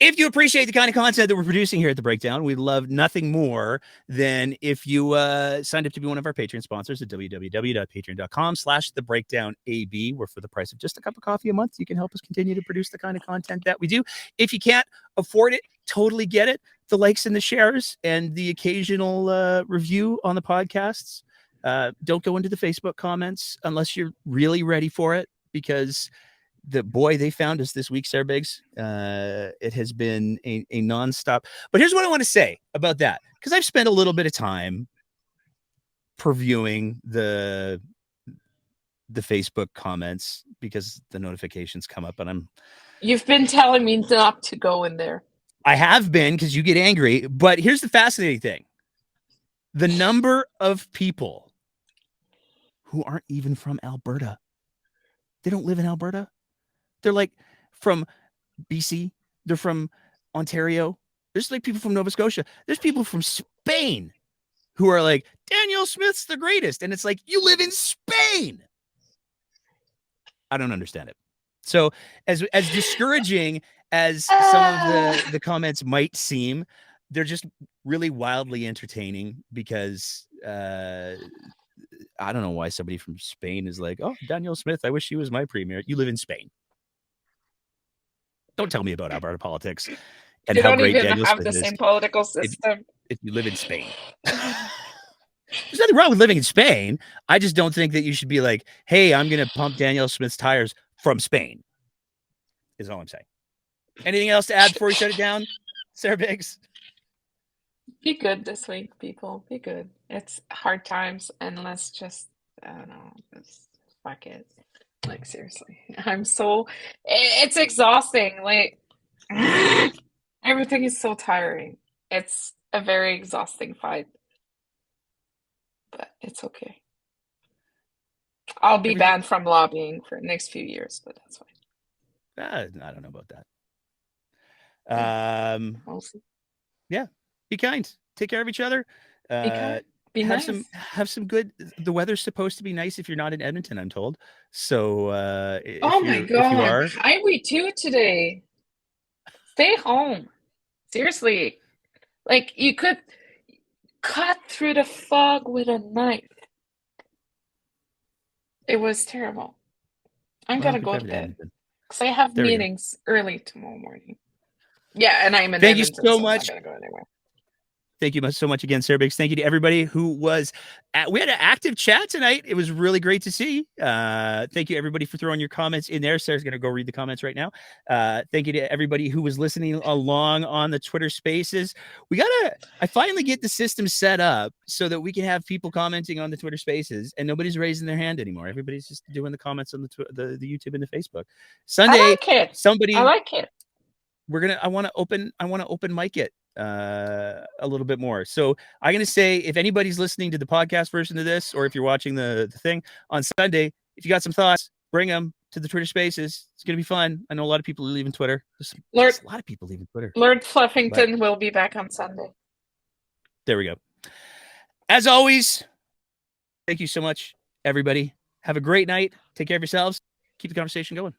S1: If you appreciate the kind of content that we're producing here at The Breakdown, we'd love nothing more than if you signed up to be one of our Patreon sponsors at www.patreon.com/thebreakdownab, where for the price of just a cup of coffee a month, you can help us continue to produce the kind of content that we do. If you can't afford it, totally get it. The likes and the shares and the occasional review on the podcasts. Don't go into the Facebook comments unless you're really ready for it, because they found us this week, Sarah Biggs. It has been a nonstop. But here's what I want to say about that, because I've spent a little bit of time previewing the Facebook comments because the notifications come up, and
S13: You've been telling me not to go in there.
S1: I have been, because you get angry. But here's the fascinating thing: the number of people who aren't even from Alberta. They don't live in Alberta. They're like from BC. They're from Ontario. There's like people from Nova Scotia. There's people from Spain who are like, Danielle Smith's the greatest. And it's like, you live in Spain. I don't understand it. So as discouraging as some of the comments might seem, they're just really wildly entertaining, because I don't know why somebody from Spain is like, oh, Danielle Smith, I wish she was my premier. You live in Spain. Don't tell me about Alberta politics and
S13: You
S1: how
S13: don't
S1: great
S13: even
S1: Danielle
S13: have
S1: Smith
S13: the
S1: is
S13: same political system.
S1: if you live in Spain. There's nothing wrong with living in Spain. I just don't think that you should be like, hey, I'm going to pump Danielle Smith's tires from Spain, is all I'm saying. Anything else to add before we shut it down, Sarah Biggs?
S13: Be good this week, people. Be good. It's hard times, and let's just, I don't know, just fuck it. Like, seriously. It's exhausting. Like, everything is so tiring. It's a very exhausting fight. But it's okay. I'll be banned from lobbying for the next few years, but that's fine.
S1: I don't know about that. Yeah. Be kind. Take care of each other.
S13: Be kind. Be
S1: have
S13: nice.
S1: Have some good. The weather's supposed to be nice if you're not in Edmonton, I'm told. So
S13: oh my God. Highway 2 today. Stay home. Seriously. Like, you could cut through the fog with a knife. It was terrible. I'm gonna go to bed because I have meetings early tomorrow morning. Yeah, and I'm in
S1: Thank
S13: Edmonton,
S1: you so much.
S13: I'm not gonna go anywhere.
S1: Thank you so much again, Sarah Biggs. Thank you to everybody who was we had an active chat tonight. It was really great to see. Thank you, everybody, for throwing your comments in there. Sarah's going to go read the comments right now. Thank you to everybody who was listening along on the Twitter Spaces. I finally get the system set up so that we can have people commenting on the Twitter Spaces, and nobody's raising their hand anymore. Everybody's just doing the comments on the YouTube and the Facebook. Sunday,
S13: I like it.
S1: Somebody,
S13: I like it.
S1: I want to open mic it a little bit more. So I'm going to say, if anybody's listening to the podcast version of this, or if you're watching the thing on Sunday, if you got some thoughts, bring them to the Twitter Spaces. It's going to be fun. I know a lot of people are leaving Twitter. There's a lot of people leaving Twitter.
S13: Lord Fluffington will be back on Sunday.
S1: There we go. As always, thank you so much, everybody. Have a great night. Take care of yourselves. Keep the conversation going.